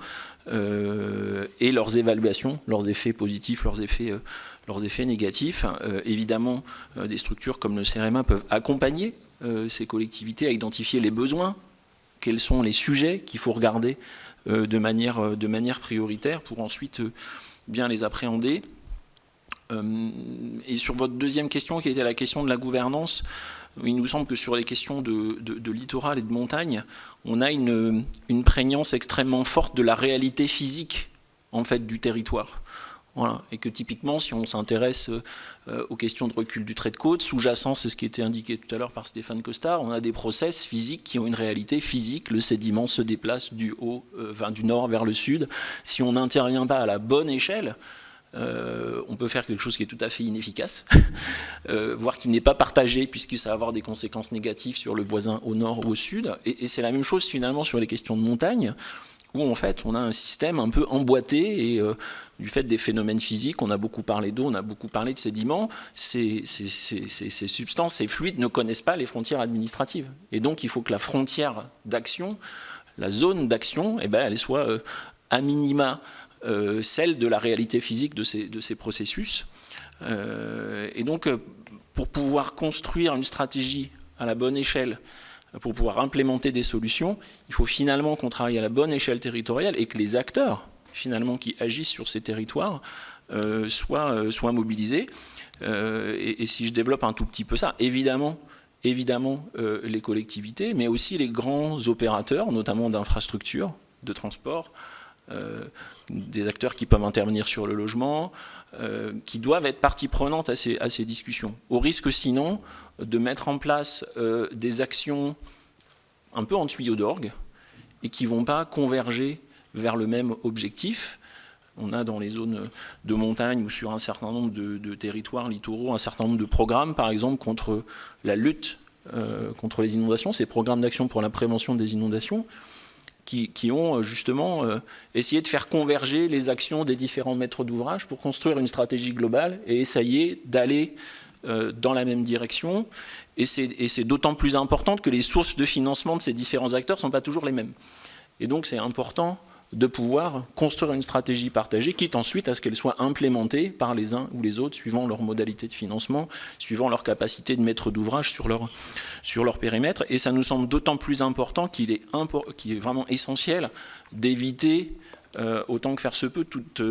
et leurs évaluations, leurs effets positifs, leurs effets négatifs. Évidemment, des structures comme le CEREMA peuvent accompagner ces collectivités à identifier les besoins, quels sont les sujets qu'il faut regarder de manière prioritaire pour ensuite bien les appréhender. Et sur votre deuxième question, qui était la question de la gouvernance, il nous semble que sur les questions de littoral et de montagne, on a une prégnance extrêmement forte de la réalité physique en fait, du territoire. Voilà. Et que typiquement, si on s'intéresse aux questions de recul du trait de côte, sous-jacent, c'est ce qui était indiqué tout à l'heure par Stéphane Costard, on a des process physiques qui ont une réalité physique. Le sédiment se déplace du nord vers le sud. Si on n'intervient pas à la bonne échelle, on peut faire quelque chose qui est tout à fait inefficace, voire qui n'est pas partagé, puisque ça va avoir des conséquences négatives sur le voisin au nord ou au sud. Et c'est la même chose finalement sur les questions de montagne, où en fait on a un système un peu emboîté, et du fait des phénomènes physiques, on a beaucoup parlé d'eau, on a beaucoup parlé de sédiments, ces substances, ces fluides ne connaissent pas les frontières administratives. Et donc il faut que la frontière d'action, la zone d'action, elle soit à minima celle de la réalité physique de ces processus. Et donc pour pouvoir construire une stratégie à la bonne échelle, pour pouvoir implémenter des solutions, il faut finalement qu'on travaille à la bonne échelle territoriale et que les acteurs finalement qui agissent sur ces territoires soient mobilisés. Et si je développe un tout petit peu ça, évidemment les collectivités, mais aussi les grands opérateurs, notamment d'infrastructures, de transport, des acteurs qui peuvent intervenir sur le logement, qui doivent être partie prenante à ces discussions, au risque sinon de mettre en place des actions un peu en tuyau d'orgue et qui ne vont pas converger vers le même objectif. On a dans les zones de montagne ou sur un certain nombre de territoires littoraux un certain nombre de programmes, par exemple, contre la lutte contre les inondations, ces programmes d'action pour la prévention des inondations, qui ont justement essayé de faire converger les actions des différents maîtres d'ouvrage pour construire une stratégie globale et essayer d'aller dans la même direction. Et c'est d'autant plus important que les sources de financement de ces différents acteurs ne sont pas toujours les mêmes. Et donc c'est important de pouvoir construire une stratégie partagée, quitte ensuite à ce qu'elle soit implémentée par les uns ou les autres, suivant leurs modalités de financement, suivant leur capacité de maître d'ouvrage sur leur périmètre. Et ça nous semble d'autant plus important qu'il est vraiment essentiel d'éviter, autant que faire se peut, toute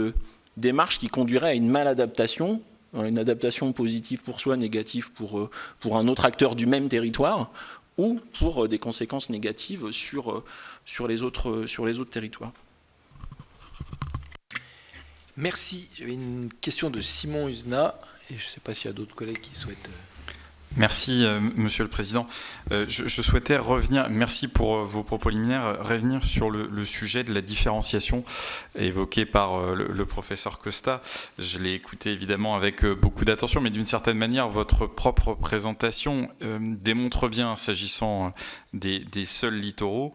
démarche qui conduirait à une maladaptation, une adaptation positive pour soi, négative pour un autre acteur du même territoire, ou pour des conséquences négatives sur les autres territoires. Merci. J'avais une question de Simon Usna, et je ne sais pas s'il y a d'autres collègues qui souhaitent Merci, Monsieur le Président. Je souhaitais revenir, merci pour vos propos liminaires, revenir sur le sujet de la différenciation évoqué par le professeur Costa. Je l'ai écouté évidemment avec beaucoup d'attention, mais d'une certaine manière, votre propre présentation démontre bien, s'agissant des seuls littoraux,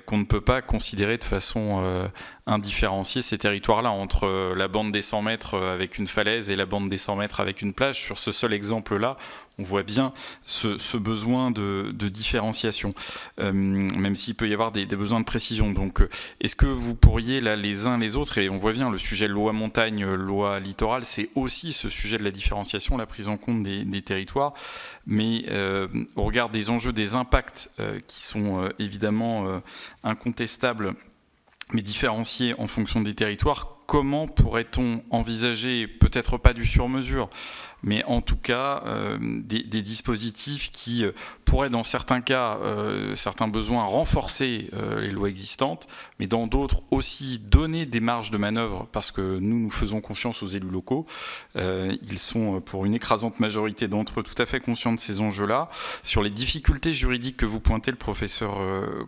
qu'on ne peut pas considérer de façon indifférencier ces territoires-là entre la bande des 100 mètres avec une falaise et la bande des 100 mètres avec une plage. Sur ce seul exemple-là, on voit bien ce besoin de différenciation, même s'il peut y avoir des besoins de précision. Donc, est-ce que vous pourriez, là, les uns les autres, et on voit bien le sujet loi montagne, loi littoral, c'est aussi ce sujet de la différenciation, la prise en compte des territoires, mais au regard des enjeux, des impacts qui sont évidemment incontestables, mais différenciés en fonction des territoires, comment pourrait-on envisager, peut-être pas du sur-mesure, mais en tout cas des dispositifs qui pourraient dans certains cas, certains besoins, renforcer les lois existantes, mais dans d'autres aussi donner des marges de manœuvre, parce que nous faisons confiance aux élus locaux. Ils sont pour une écrasante majorité d'entre eux tout à fait conscients de ces enjeux-là. Sur les difficultés juridiques que vous pointez, le professeur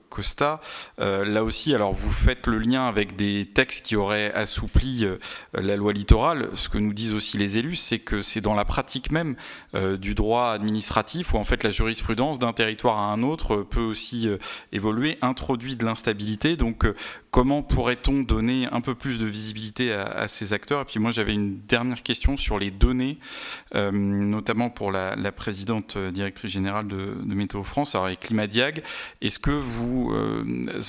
Costa, là aussi, alors vous faites le lien avec des textes qui auraient assoupli la loi littorale. Ce que nous disent aussi les élus, c'est que c'est dans la pratique même du droit administratif où en fait la jurisprudence d'un territoire à un autre peut aussi évoluer, introduit de l'instabilité. Donc comment pourrait-on donner un peu plus de visibilité à ces acteurs? Et puis moi j'avais une dernière question sur les données, notamment pour la présidente directrice générale de Météo France, alors avec Climadiag. Est-ce que vous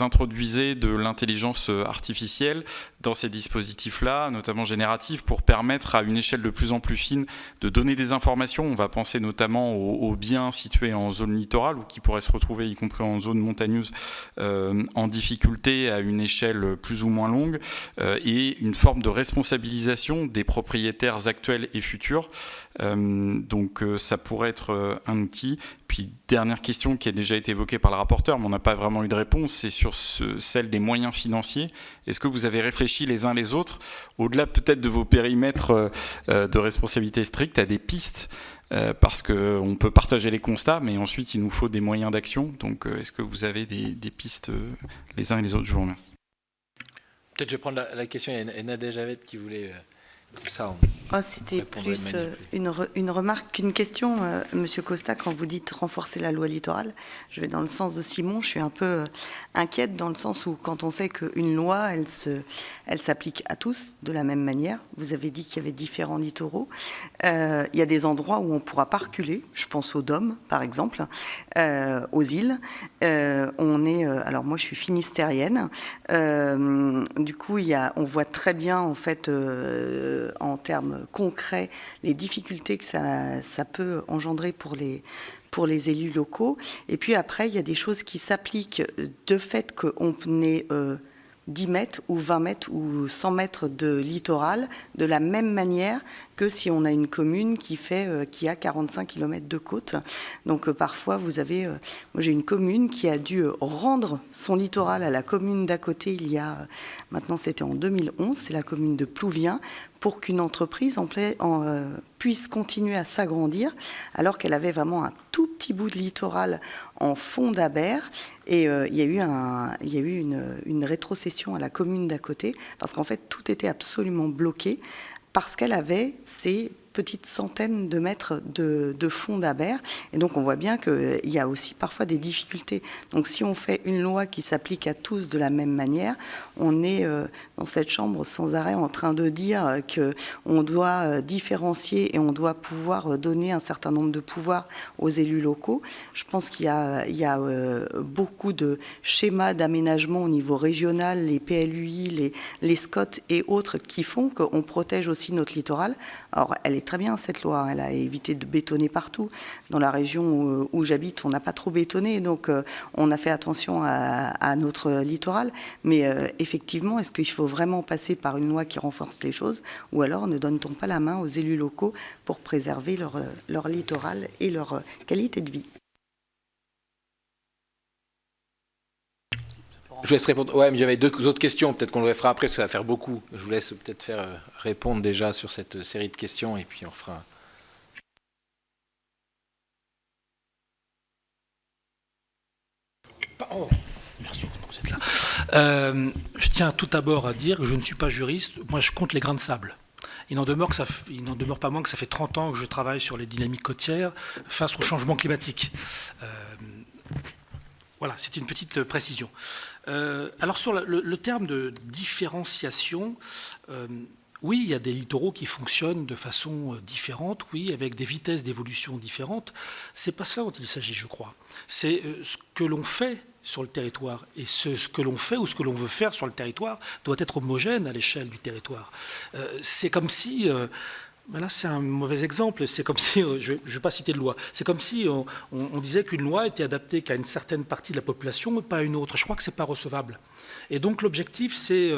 introduisez de l'intelligence artificielle dans ces dispositifs-là, notamment génératifs, pour permettre à une échelle de plus en plus fine de donner des informations? On va penser notamment aux biens situés en zone littorale ou qui pourraient se retrouver, y compris en zone montagneuse, en difficulté à une échelle plus ou moins longue, et une forme de responsabilisation des propriétaires actuels et futurs. Donc ça pourrait être un outil. Puis dernière question qui a déjà été évoquée par le rapporteur, mais on n'a pas vraiment eu de réponse, c'est sur celle des moyens financiers. Est-ce que vous avez réfléchi les uns les autres, au-delà peut-être de vos périmètres de responsabilité stricte, à des pistes, parce qu'on peut partager les constats, mais ensuite il nous faut des moyens d'action. Donc est-ce que vous avez des pistes les uns et les autres? Je vous remercie. Peut-être je vais prendre la question, il y a Nadège Javed qui voulait... Ça, c'était plus une remarque qu'une question, Monsieur Costa. Quand vous dites renforcer la loi littorale, je vais dans le sens de Simon. Je suis un peu inquiète dans le sens où quand on sait qu'une loi, elle s'applique à tous de la même manière. Vous avez dit qu'il y avait différents littoraux. Il y a des endroits où on ne pourra pas reculer. Je pense aux DOM, par exemple, aux îles. Alors moi, je suis finistérienne. Du coup, on voit très bien, en fait, en termes concrets, les difficultés que ça peut engendrer pour les élus locaux. Et puis après, il y a des choses qui s'appliquent de fait qu'on ait 10 mètres ou 20 mètres ou 100 mètres de littoral de la même manière que si on a une commune qui a 45 km de côte. Donc parfois, vous avez... moi, j'ai une commune qui a dû rendre son littoral à la commune d'à côté maintenant c'était en 2011, c'est la commune de Plouvien, pour qu'une entreprise puisse continuer à s'agrandir, alors qu'elle avait vraiment un tout petit bout de littoral en fond d'Abert. Et il y a eu une rétrocession à la commune d'à côté, parce qu'en fait, tout était absolument bloqué, parce qu'elle avait ces petites centaines de mètres de fond d'Abert. Et donc, on voit bien qu'il y a aussi parfois des difficultés. Donc, si on fait une loi qui s'applique à tous de la même manière, on est dans cette chambre sans arrêt en train de dire qu'on doit différencier et on doit pouvoir donner un certain nombre de pouvoirs aux élus locaux. Je pense qu'il y a beaucoup de schémas d'aménagement au niveau régional, les PLUI, les SCOT et autres qui font qu'on protège aussi notre littoral. Alors, elle est très bien, cette loi. Elle a évité de bétonner partout. Dans la région où j'habite, on n'a pas trop bétonné, donc on a fait attention à notre littoral. Mais effectivement, est-ce qu'il faut vraiment passer par une loi qui renforce les choses, ou alors ne donne-t-on pas la main aux élus locaux pour préserver leur littoral et leur qualité de vie? Je vous laisse répondre. Ouais, mais j'avais deux autres questions. Peut-être qu'on le fera après, parce que ça va faire beaucoup. Je vous laisse peut-être faire répondre déjà sur cette série de questions, et puis on fera... Oh, merci, vous êtes là. Je tiens tout d'abord à dire que je ne suis pas juriste, moi je compte les grains de sable. Il n'en demeure pas moins que ça fait 30 ans que je travaille sur les dynamiques côtières face au changement climatique. Voilà, c'est une petite précision. Alors sur le terme de différenciation, oui, il y a des littoraux qui fonctionnent de façon différente, oui, avec des vitesses d'évolution différentes. C'est pas ça dont il s'agit, je crois. C'est ce que l'on fait sur le territoire. Et ce que l'on fait ou ce que l'on veut faire sur le territoire doit être homogène à l'échelle du territoire. C'est comme si... là, c'est un mauvais exemple. C'est comme si, je ne vais pas citer de loi, c'est comme si on disait qu'une loi était adaptée qu'à une certaine partie de la population, mais pas à une autre. Je crois que ce n'est pas recevable. Et donc l'objectif, c'est,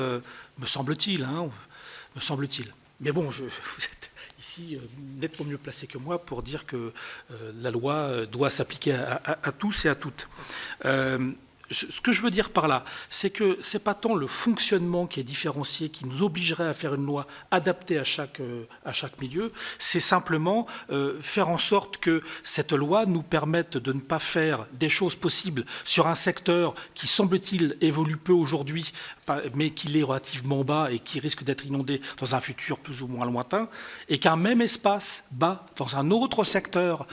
me semble-t-il, mais bon, vous êtes ici nettement mieux placé que moi pour dire que la loi doit s'appliquer à tous et à toutes. Ce que je veux dire par là, c'est que ce n'est pas tant le fonctionnement qui est différencié, qui nous obligerait à faire une loi adaptée à chaque milieu, c'est simplement faire en sorte que cette loi nous permette de ne pas faire des choses possibles sur un secteur qui, semble-t-il, évolue peu aujourd'hui, mais qui est relativement bas et qui risque d'être inondé dans un futur plus ou moins lointain, et qu'un même espace bas dans un autre secteur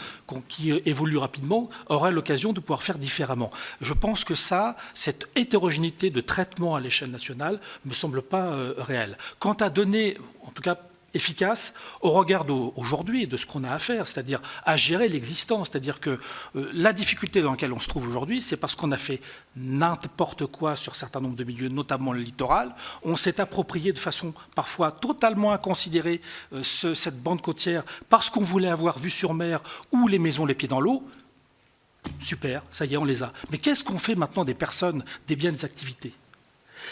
qui évolue rapidement aurait l'occasion de pouvoir faire différemment. Je pense que ça, cette hétérogénéité de traitement à l'échelle nationale ne me semble pas réelle. Quant à donner, en tout cas efficace, au regard d'aujourd'hui de ce qu'on a à faire, c'est-à-dire à gérer l'existant, c'est-à-dire que la difficulté dans laquelle on se trouve aujourd'hui, c'est parce qu'on a fait n'importe quoi sur un certain nombre de milieux, notamment le littoral, on s'est approprié de façon parfois totalement inconsidérée cette bande côtière parce qu'on voulait avoir vue sur mer ou les maisons les pieds dans l'eau. Super, ça y est, on les a. Mais qu'est-ce qu'on fait maintenant des personnes, des biens, des activités ?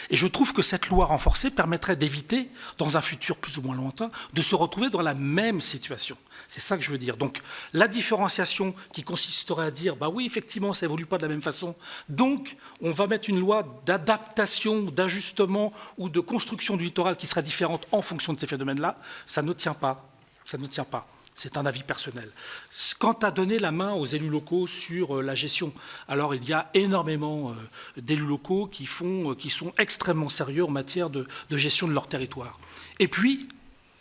Et je trouve que cette loi renforcée permettrait d'éviter, dans un futur plus ou moins lointain, de se retrouver dans la même situation. C'est ça que je veux dire. Donc la différenciation qui consisterait à dire, bah oui, effectivement, ça évolue pas de la même façon. Donc on va mettre une loi d'adaptation, d'ajustement ou de construction du littoral qui sera différente en fonction de ces phénomènes-là, ça ne tient pas. Ça ne tient pas. C'est un avis personnel. Quant à donner la main aux élus locaux sur la gestion, alors il y a énormément d'élus locaux qui sont extrêmement sérieux en matière de gestion de leur territoire. Et puis,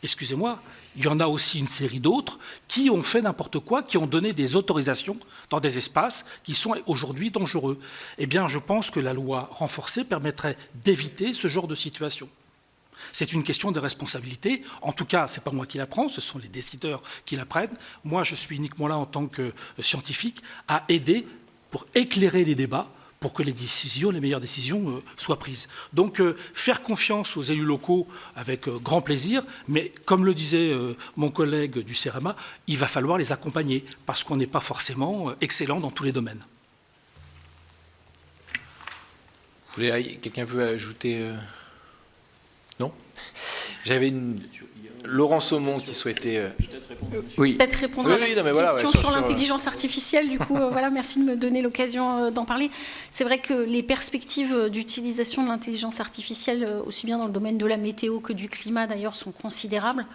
excusez-moi, il y en a aussi une série d'autres qui ont fait n'importe quoi, qui ont donné des autorisations dans des espaces qui sont aujourd'hui dangereux. Eh bien, je pense que la loi renforcée permettrait d'éviter ce genre de situation. C'est une question de responsabilité. En tout cas, ce n'est pas moi qui la prends, ce sont les décideurs qui la prennent. Moi, je suis uniquement là en tant que scientifique à aider pour éclairer les débats, pour que les meilleures décisions soient prises. Donc, faire confiance aux élus locaux avec grand plaisir, mais comme le disait mon collègue du CEREMA, il va falloir les accompagner, parce qu'on n'est pas forcément excellent dans tous les domaines. Quelqu'un veut ajouter Non. J'avais Laurent Saumon qui souhaitait... Peut-être répondre à la question sur l'intelligence artificielle. Du coup, voilà, merci de me donner l'occasion d'en parler. C'est vrai que les perspectives d'utilisation de l'intelligence artificielle, aussi bien dans le domaine de la météo que du climat d'ailleurs, sont considérables.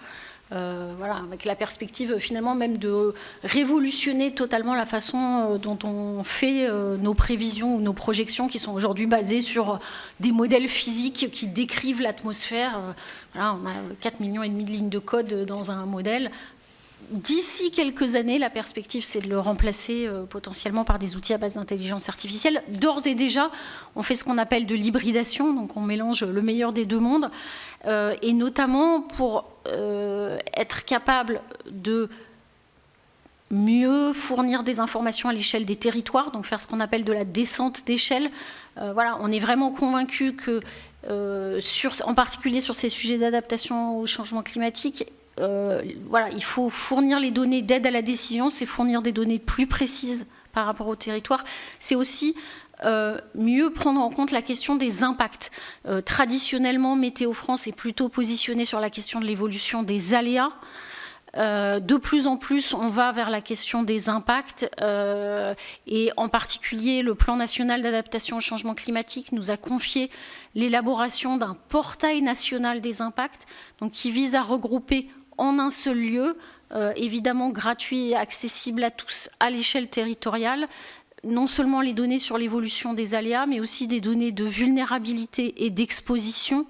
Voilà, avec la perspective finalement même de révolutionner totalement la façon dont on fait nos prévisions ou nos projections qui sont aujourd'hui basées sur des modèles physiques qui décrivent l'atmosphère. Voilà, on a 4,5 millions de lignes de code dans un modèle. D'ici quelques années, la perspective, c'est de le remplacer potentiellement par des outils à base d'intelligence artificielle. D'ores et déjà, on fait ce qu'on appelle de l'hybridation, donc on mélange le meilleur des deux mondes, et notamment pour être capable de mieux fournir des informations à l'échelle des territoires, donc faire ce qu'on appelle de la descente d'échelle. Voilà, on est vraiment convaincu que, en particulier sur ces sujets d'adaptation au changement climatique, voilà, il faut fournir les données d'aide à la décision, c'est fournir des données plus précises par rapport au territoire. C'est aussi mieux prendre en compte la question des impacts. Traditionnellement, Météo France est plutôt positionné sur la question de l'évolution des aléas. De plus en plus, on va vers la question des impacts et en particulier, le plan national d'adaptation au changement climatique nous a confié l'élaboration d'un portail national des impacts, donc qui vise à regrouper en un seul lieu, évidemment gratuit et accessible à tous à l'échelle territoriale, non seulement les données sur l'évolution des aléas, mais aussi des données de vulnérabilité et d'exposition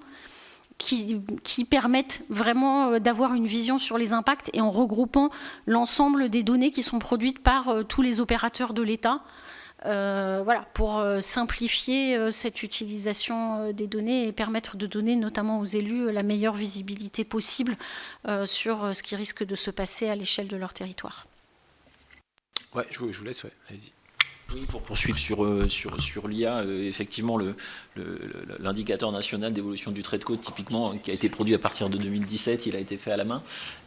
qui permettent vraiment d'avoir une vision sur les impacts et en regroupant l'ensemble des données qui sont produites par tous les opérateurs de l'État. Voilà, pour simplifier cette utilisation des données et permettre de donner notamment aux élus la meilleure visibilité possible sur ce qui risque de se passer à l'échelle de leur territoire. Ouais, je vous laisse, ouais, allez-y. Oui, pour poursuivre sur l'IA, effectivement, l'indicateur national d'évolution du trait de côte, typiquement, qui a été produit à partir de 2017, il a été fait à la main.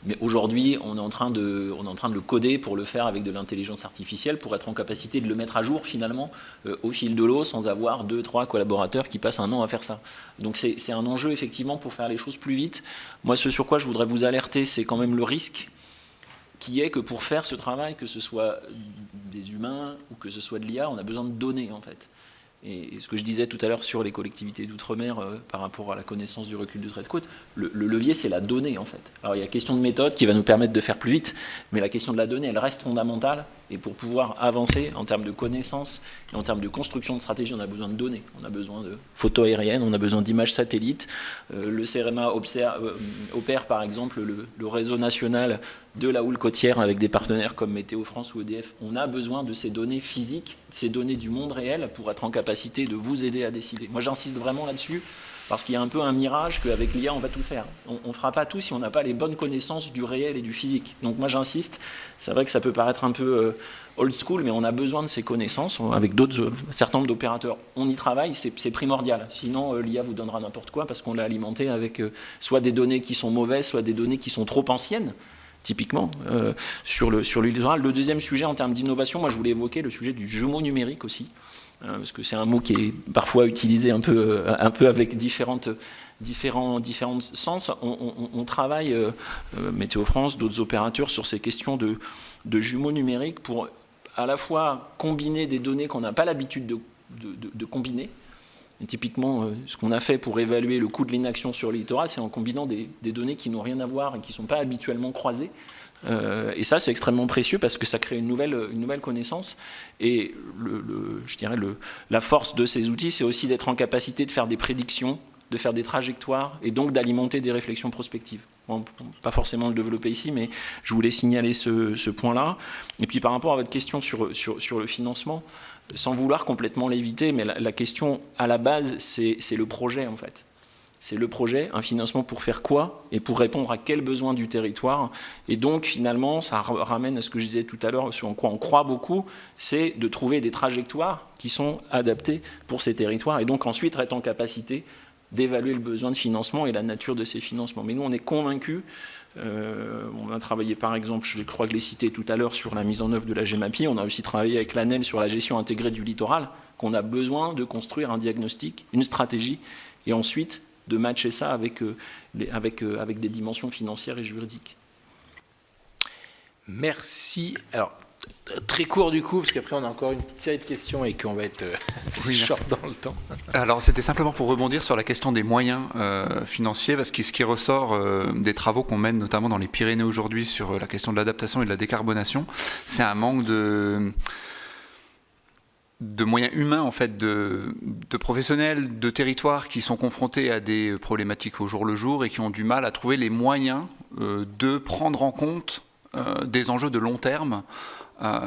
Mais aujourd'hui, on est en train de le coder pour le faire avec de l'intelligence artificielle, pour être en capacité de le mettre à jour, finalement, au fil de l'eau, sans avoir 2-3 collaborateurs qui passent un an à faire ça. Donc c'est un enjeu, effectivement, pour faire les choses plus vite. Moi, ce sur quoi je voudrais vous alerter, c'est quand même le risque qui est que pour faire ce travail, que ce soit des humains ou que ce soit de l'IA, on a besoin de données en fait. Et ce que je disais tout à l'heure sur les collectivités d'outre-mer par rapport à la connaissance du recul du trait de côte, le levier c'est la donnée en fait. Alors il y a la question de méthode qui va nous permettre de faire plus vite, mais la question de la donnée elle reste fondamentale et pour pouvoir avancer en termes de connaissances et en termes de construction de stratégie, on a besoin de données. On a besoin de photos aériennes, on a besoin d'images satellites. Le CEREMA opère par exemple le réseau national de la houle côtière avec des partenaires comme Météo France ou EDF. On a besoin de ces données physiques, ces données du monde réel pour être en capacité de vous aider à décider. Moi j'insiste vraiment là-dessus parce qu'il y a un peu un mirage qu'avec l'IA on va tout faire. On ne fera pas tout si on n'a pas les bonnes connaissances du réel et du physique. Donc moi j'insiste, c'est vrai que ça peut paraître un peu old school, mais on a besoin de ces connaissances. Avec un certain nombre d'opérateurs, on y travaille, c'est primordial. Sinon l'IA vous donnera n'importe quoi parce qu'on l'a alimenté avec soit des données qui sont mauvaises, soit des données qui sont trop anciennes. Typiquement, sur le littoral. Le deuxième sujet en termes d'innovation, moi je voulais évoquer le sujet du jumeau numérique aussi, parce que c'est un mot qui est parfois utilisé un peu avec différents sens. On travaille, Météo France, d'autres opérateurs, sur ces questions de jumeaux numériques pour à la fois combiner des données qu'on n'a pas l'habitude de combiner. Et typiquement, ce qu'on a fait pour évaluer le coût de l'inaction sur le littoral, c'est en combinant des données qui n'ont rien à voir et qui ne sont pas habituellement croisées. Et ça, c'est extrêmement précieux parce que ça crée une nouvelle connaissance. Et je dirais la force de ces outils, c'est aussi d'être en capacité de faire des prédictions, de faire des trajectoires et donc d'alimenter des réflexions prospectives. Bon, pas forcément le développer ici, mais je voulais signaler ce point-là. Et puis par rapport à votre question sur le financement, sans vouloir complètement l'éviter, mais la question à la base, c'est le projet en fait. C'est le projet, un financement pour faire quoi et pour répondre à quels besoins du territoire. Et donc finalement, ça ramène à ce que je disais tout à l'heure, sur quoi on croit beaucoup, c'est de trouver des trajectoires qui sont adaptées pour ces territoires et donc ensuite être en capacité d'évaluer le besoin de financement et la nature de ces financements. Mais nous, on est convaincus. On a travaillé par exemple, je crois que je l'ai cité tout à l'heure, sur la mise en œuvre de la GEMAPI. On a aussi travaillé avec l'ANEL sur la gestion intégrée du littoral, qu'on a besoin de construire un diagnostic, une stratégie, et ensuite de matcher ça avec des dimensions financières et juridiques. Merci. Alors, très court du coup, parce qu'après on a encore une petite série de questions et qu'on va être short dans le temps. Alors c'était simplement pour rebondir sur la question des moyens financiers, parce que ce qui ressort des travaux qu'on mène notamment dans les Pyrénées aujourd'hui sur la question de l'adaptation et de la décarbonation, c'est un manque de moyens humains, en fait, de professionnels, de territoires qui sont confrontés à des problématiques au jour le jour et qui ont du mal à trouver les moyens de prendre en compte des enjeux de long terme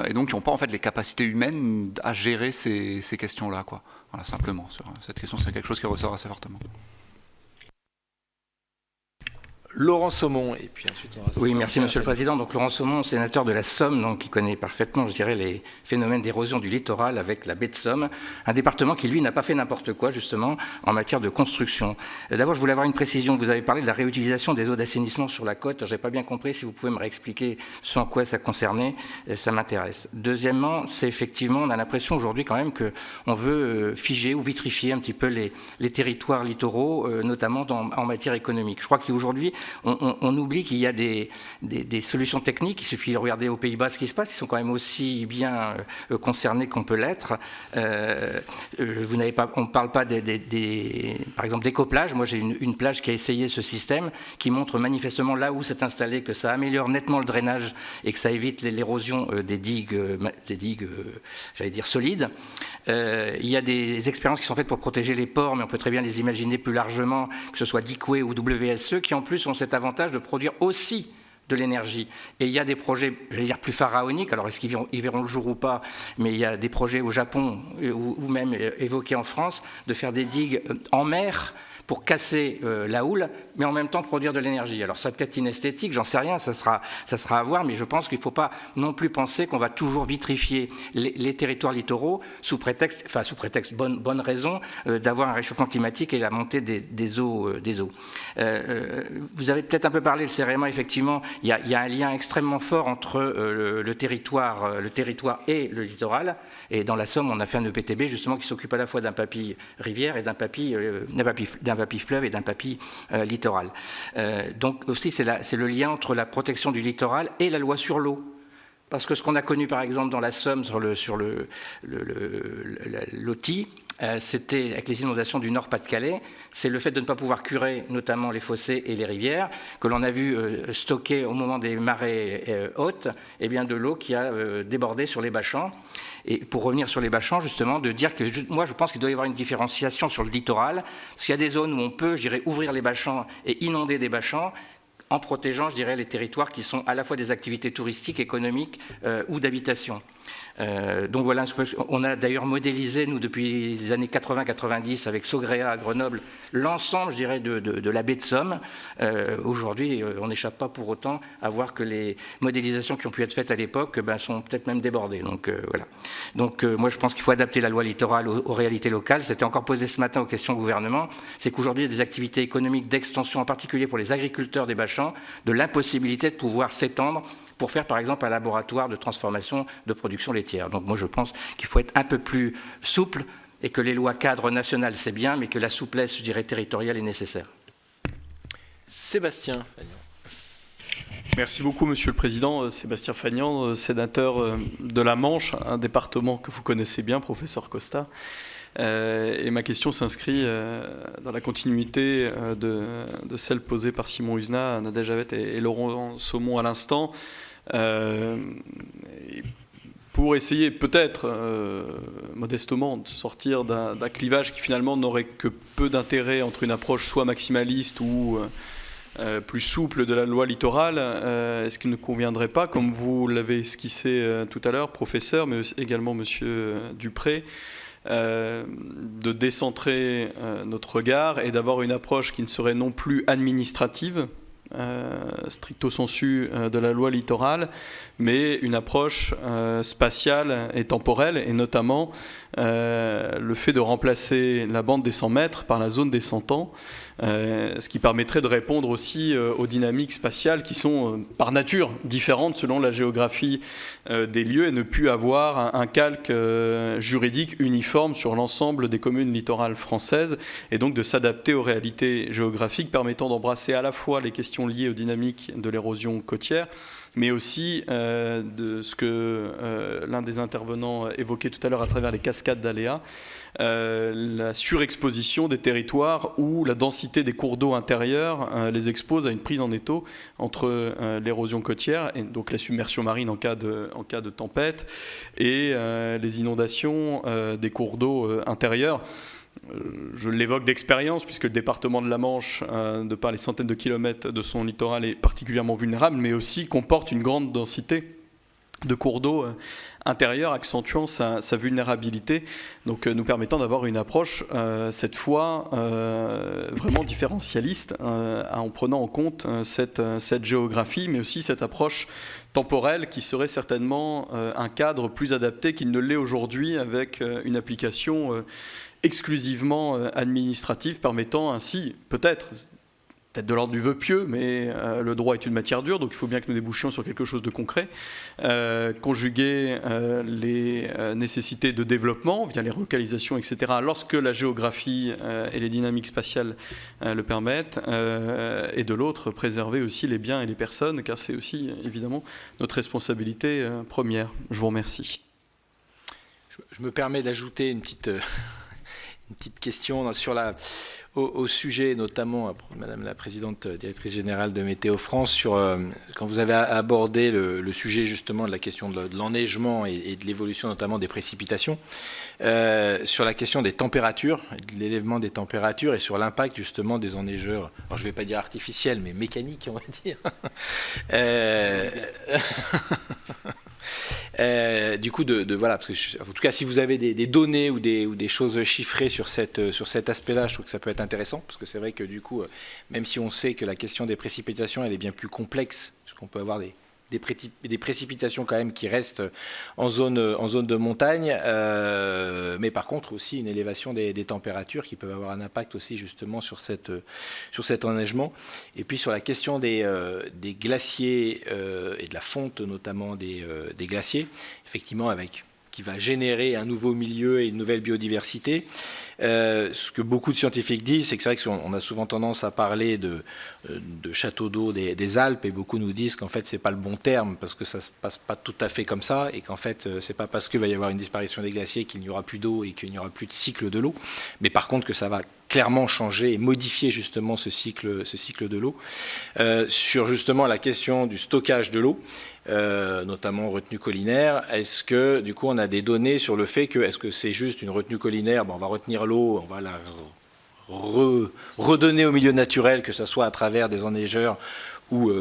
et donc qui n'ont pas en fait les capacités humaines à gérer ces questions-là, quoi. Voilà, simplement, sur cette question, c'est quelque chose qui ressort assez fortement. Laurent Somon, et puis ensuite on va... Oui, merci Monsieur le Président. Donc Laurent Somon, sénateur de la Somme, donc, qui connaît parfaitement, je dirais, les phénomènes d'érosion du littoral avec la baie de Somme, un département qui, lui, n'a pas fait n'importe quoi, justement, en matière de construction. D'abord, je voulais avoir une précision. Vous avez parlé de la réutilisation des eaux d'assainissement sur la côte. Je n'ai pas bien compris. Si vous pouvez me réexpliquer ce en quoi ça concernait, ça m'intéresse. Deuxièmement, c'est effectivement, on a l'impression aujourd'hui quand même qu'on veut figer ou vitrifier un petit peu les territoires littoraux, notamment en matière économique. Je crois qu'aujourd'hui, on oublie qu'il y a des solutions techniques. Il suffit de regarder aux Pays-Bas ce qui se passe. Ils sont quand même aussi bien concernés qu'on peut l'être. On ne parle pas par exemple d'écoplage. Moi, j'ai une plage qui a essayé ce système, qui montre manifestement là où c'est installé que ça améliore nettement le drainage et que ça évite l'érosion des digues, j'allais dire solides. Il y a des expériences qui sont faites pour protéger les ports, mais on peut très bien les imaginer plus largement, que ce soit Dickway ou WSE, qui en plus ont cet avantage de produire aussi de l'énergie. Et il y a des projets, j'allais dire, plus pharaoniques, alors est-ce qu'ils verront le jour ou pas, mais il y a des projets au Japon, ou même évoqués en France, de faire des digues en mer pour casser la houle, mais en même temps produire de l'énergie. Alors ça peut être inesthétique, j'en sais rien, ça sera à voir, mais je pense qu'il ne faut pas non plus penser qu'on va toujours vitrifier les territoires littoraux sous prétexte, bonne raison, d'avoir un réchauffement climatique et la montée des eaux. Vous avez peut-être un peu parlé, le CEREMA, effectivement, il y a un lien extrêmement fort entre le territoire et le littoral, et dans la Somme, on a fait un EPTB justement qui s'occupe à la fois d'un papy rivière et d'un papy fleuve et d'un papy littoral. Donc aussi, c'est le lien entre la protection du littoral et la loi sur l'eau. Parce que ce qu'on a connu par exemple dans la Somme sur l'OTI, c'était avec les inondations du Nord-Pas-de-Calais, c'est le fait de ne pas pouvoir curer notamment les fossés et les rivières, que l'on a vu stocker au moment des marées hautes, et bien de l'eau qui a débordé sur les bâchans. Et pour revenir sur les bâchans, justement, de dire que moi je pense qu'il doit y avoir une différenciation sur le littoral, parce qu'il y a des zones où on peut, je dirais, ouvrir les bâchans et inonder des bâchans, en protégeant, je dirais, les territoires qui sont à la fois des activités touristiques, économiques ou d'habitation. Donc voilà, on a d'ailleurs modélisé, nous, depuis les années 80-90, avec Sogrea à Grenoble, l'ensemble, je dirais, de la baie de Somme. Aujourd'hui, on n'échappe pas pour autant à voir que les modélisations qui ont pu être faites à l'époque sont peut-être même débordées. Donc voilà. Donc moi, je pense qu'il faut adapter la loi littorale aux réalités locales. C'était encore posé ce matin aux questions au gouvernement. C'est qu'aujourd'hui, il y a des activités économiques d'extension, en particulier pour les agriculteurs des bâchans, de l'impossibilité de pouvoir s'étendre pour faire par exemple un laboratoire de transformation de production laitière. Donc moi je pense qu'il faut être un peu plus souple et que les lois cadres nationales c'est bien, mais que la souplesse, je dirais, territoriale est nécessaire. Sébastien Fagnan. Merci beaucoup Monsieur le Président. Sébastien Fagnan, sénateur de la Manche, un département que vous connaissez bien, professeur Costa. Et ma question s'inscrit dans la continuité de celle posée par Simon Husenat, Nadège Havet et Laurent Saumon à l'instant. Pour essayer peut-être modestement de sortir d'un clivage qui finalement n'aurait que peu d'intérêt entre une approche soit maximaliste ou plus souple de la loi littorale, est-ce qu'il ne conviendrait pas, comme vous l'avez esquissé tout à l'heure, professeur, mais également monsieur Dupré, de décentrer notre regard et d'avoir une approche qui ne serait non plus administrative, stricto sensu de la loi littorale, mais une approche spatiale et temporelle, et notamment le fait de remplacer la bande des 100 mètres par la zone des 100 ans, ce qui permettrait de répondre aussi aux dynamiques spatiales qui sont par nature différentes selon la géographie des lieux et ne plus avoir un calque juridique uniforme sur l'ensemble des communes littorales françaises, et donc de s'adapter aux réalités géographiques permettant d'embrasser à la fois les questions liées aux dynamiques de l'érosion côtière, mais aussi de ce que l'un des intervenants évoquait tout à l'heure à travers les cascades d'aléas, la surexposition des territoires où la densité des cours d'eau intérieurs les expose à une prise en étau entre l'érosion côtière, et donc la submersion marine en cas de tempête, et les inondations des cours d'eau intérieurs. Je l'évoque d'expérience, puisque le département de la Manche, de par les centaines de kilomètres de son littoral, est particulièrement vulnérable, mais aussi comporte une grande densité de cours d'eau intérieurs, accentuant sa vulnérabilité, donc nous permettant d'avoir une approche, cette fois, vraiment différentialiste, en prenant en compte cette géographie, mais aussi cette approche temporelle qui serait certainement un cadre plus adapté qu'il ne l'est aujourd'hui, avec une application exclusivement administrative, permettant ainsi, peut-être, peut-être de l'ordre du vœu pieux, mais le droit est une matière dure, donc il faut bien que nous débouchions sur quelque chose de concret. Conjuguer les nécessités de développement via les relocalisations, etc., lorsque la géographie et les dynamiques spatiales le permettent, et de l'autre, préserver aussi les biens et les personnes, car c'est aussi, évidemment, notre responsabilité première. Je vous remercie. Je me permets d'ajouter une petite question sur au sujet, notamment, Madame la Présidente, Directrice Générale de Météo France, quand vous avez abordé le sujet justement de la question de l'enneigement et de l'évolution notamment des précipitations, sur la question des températures, de l'élèvement des températures et sur l'impact justement des enneigeurs, alors je ne vais pas dire artificiels, mais mécaniques, on va dire. Du coup, voilà, parce que en tout cas, si vous avez des données ou des choses chiffrées sur cet aspect-là, je trouve que ça peut être intéressant, parce que c'est vrai que du coup, même si on sait que la question des précipitations, elle est bien plus complexe, parce qu'on peut avoir des précipitations quand même qui restent en zone de montagne, mais par contre aussi une élévation des températures qui peuvent avoir un impact aussi justement sur cet enneigement. Et puis sur la question des glaciers et de la fonte notamment des glaciers, effectivement qui va générer un nouveau milieu et une nouvelle biodiversité. Ce que beaucoup de scientifiques disent, c'est que c'est vrai qu'on a souvent tendance à parler de châteaux d'eau des Alpes, et beaucoup nous disent qu'en fait c'est pas le bon terme parce que ça se passe pas tout à fait comme ça, et qu'en fait c'est pas parce qu'il va y avoir une disparition des glaciers qu'il n'y aura plus d'eau et qu'il n'y aura plus de cycle de l'eau, mais par contre que ça va clairement changer et modifier justement ce cycle de l'eau. Sur justement la question du stockage de l'eau, notamment retenue collinaire, est-ce que du coup on a des données sur le fait que est-ce que c'est juste une retenue collinaire, on va retenir l'eau, on va la redonner au milieu naturel, que ce soit à travers des enneigeurs ou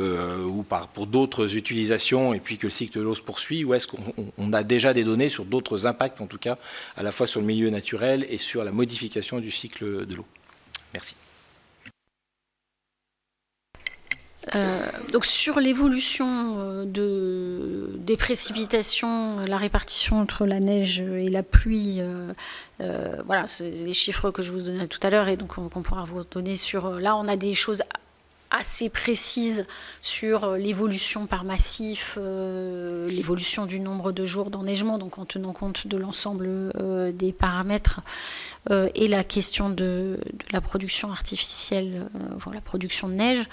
pour d'autres utilisations, et puis que le cycle de l'eau se poursuit, ou est-ce qu'on a déjà des données sur d'autres impacts, en tout cas, à la fois sur le milieu naturel et sur la modification du cycle de l'eau? Merci. Donc sur l'évolution des précipitations, la répartition entre la neige et la pluie, voilà, c'est les chiffres que je vous donnais tout à l'heure et donc qu'on pourra vous donner sur... Là, on a des choses assez précises sur l'évolution par massif, l'évolution du nombre de jours d'enneigement, donc en tenant compte de l'ensemble des paramètres, et la question de la production artificielle, la production de neige.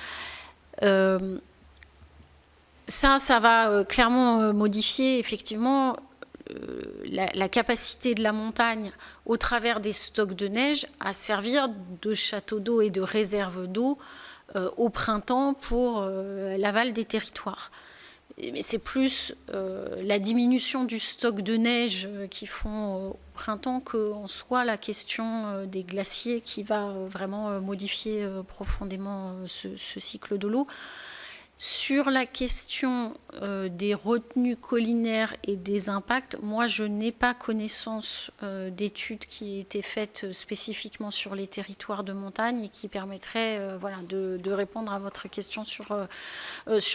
Ça va clairement modifier effectivement la capacité de la montagne au travers des stocks de neige à servir de château d'eau et de réserve d'eau au printemps pour l'aval des territoires. Mais c'est plus la diminution du stock de neige qu'ils font au printemps qu'en soit la question des glaciers qui va vraiment modifier profondément ce cycle de l'eau. Sur la question des retenues collinaires et des impacts, moi je n'ai pas connaissance d'études qui aient été faites spécifiquement sur les territoires de montagne et qui permettraient de répondre à votre question sur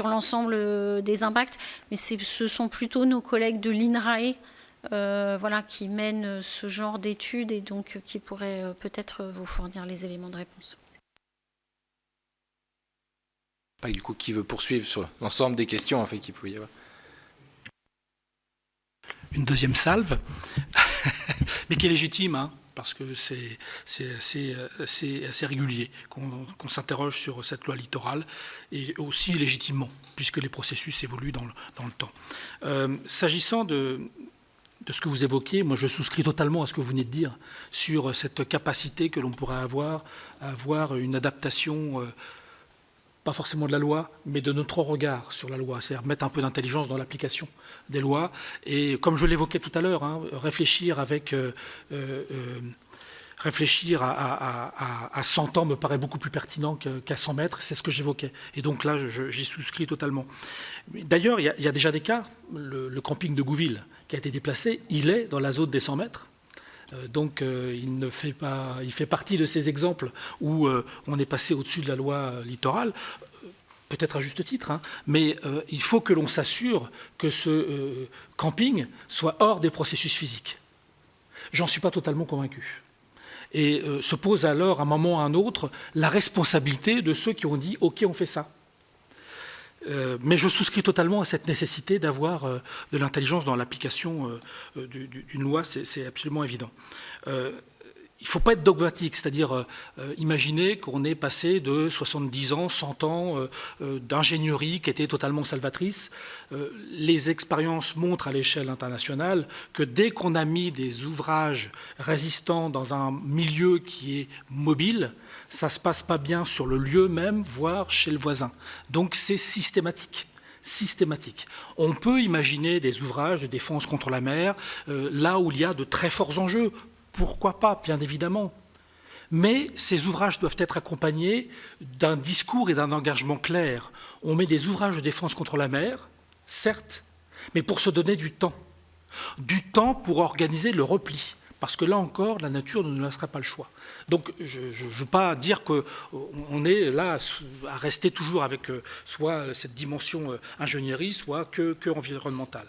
l'ensemble des impacts. Mais ce sont plutôt nos collègues de l'INRAE qui mènent ce genre d'études et donc qui pourraient peut-être vous fournir les éléments de réponse. Pas du coup qui veut poursuivre sur l'ensemble des questions en fait qu'il pouvait y avoir. Une deuxième salve, mais qui est légitime, parce que c'est assez régulier qu'on s'interroge sur cette loi littorale, et aussi légitimement, puisque les processus évoluent dans le temps. S'agissant de ce que vous évoquez, moi je souscris totalement à ce que vous venez de dire sur cette capacité que l'on pourrait avoir à avoir une adaptation pas forcément de la loi, mais de notre regard sur la loi, c'est-à-dire mettre un peu d'intelligence dans l'application des lois. Et comme je l'évoquais tout à l'heure, réfléchir à 100 ans me paraît beaucoup plus pertinent qu'à 100 mètres, c'est ce que j'évoquais. Et donc là, j'y souscris totalement. D'ailleurs, il y a déjà des cas. Le camping de Gouville qui a été déplacé, il est dans la zone des 100 mètres. Donc il fait partie de ces exemples où on est passé au-dessus de la loi littorale, peut-être à juste titre, mais il faut que l'on s'assure que ce camping soit hors des processus physiques. J'en suis pas totalement convaincu. Et se pose alors, à un moment ou à un autre, la responsabilité de ceux qui ont dit « Ok, on fait ça ». Mais je souscris totalement à cette nécessité d'avoir de l'intelligence dans l'application d'une loi, c'est absolument évident. Il ne faut pas être dogmatique, c'est-à-dire imaginer qu'on est passé de 70 ans, 100 ans d'ingénierie qui était totalement salvatrice. Les expériences montrent à l'échelle internationale que dès qu'on a mis des ouvrages résistants dans un milieu qui est mobile, ça ne se passe pas bien sur le lieu même, voire chez le voisin. Donc c'est systématique. Systématique. On peut imaginer des ouvrages de défense contre la mer là où il y a de très forts enjeux. Pourquoi pas, bien évidemment. Mais ces ouvrages doivent être accompagnés d'un discours et d'un engagement clair. On met des ouvrages de défense contre la mer, certes, mais pour se donner du temps. Du temps pour organiser le repli. Parce que là encore, la nature ne nous laissera pas le choix. Donc, je ne veux pas dire qu'on est là à rester toujours avec soit cette dimension ingénierie, soit que environnementale.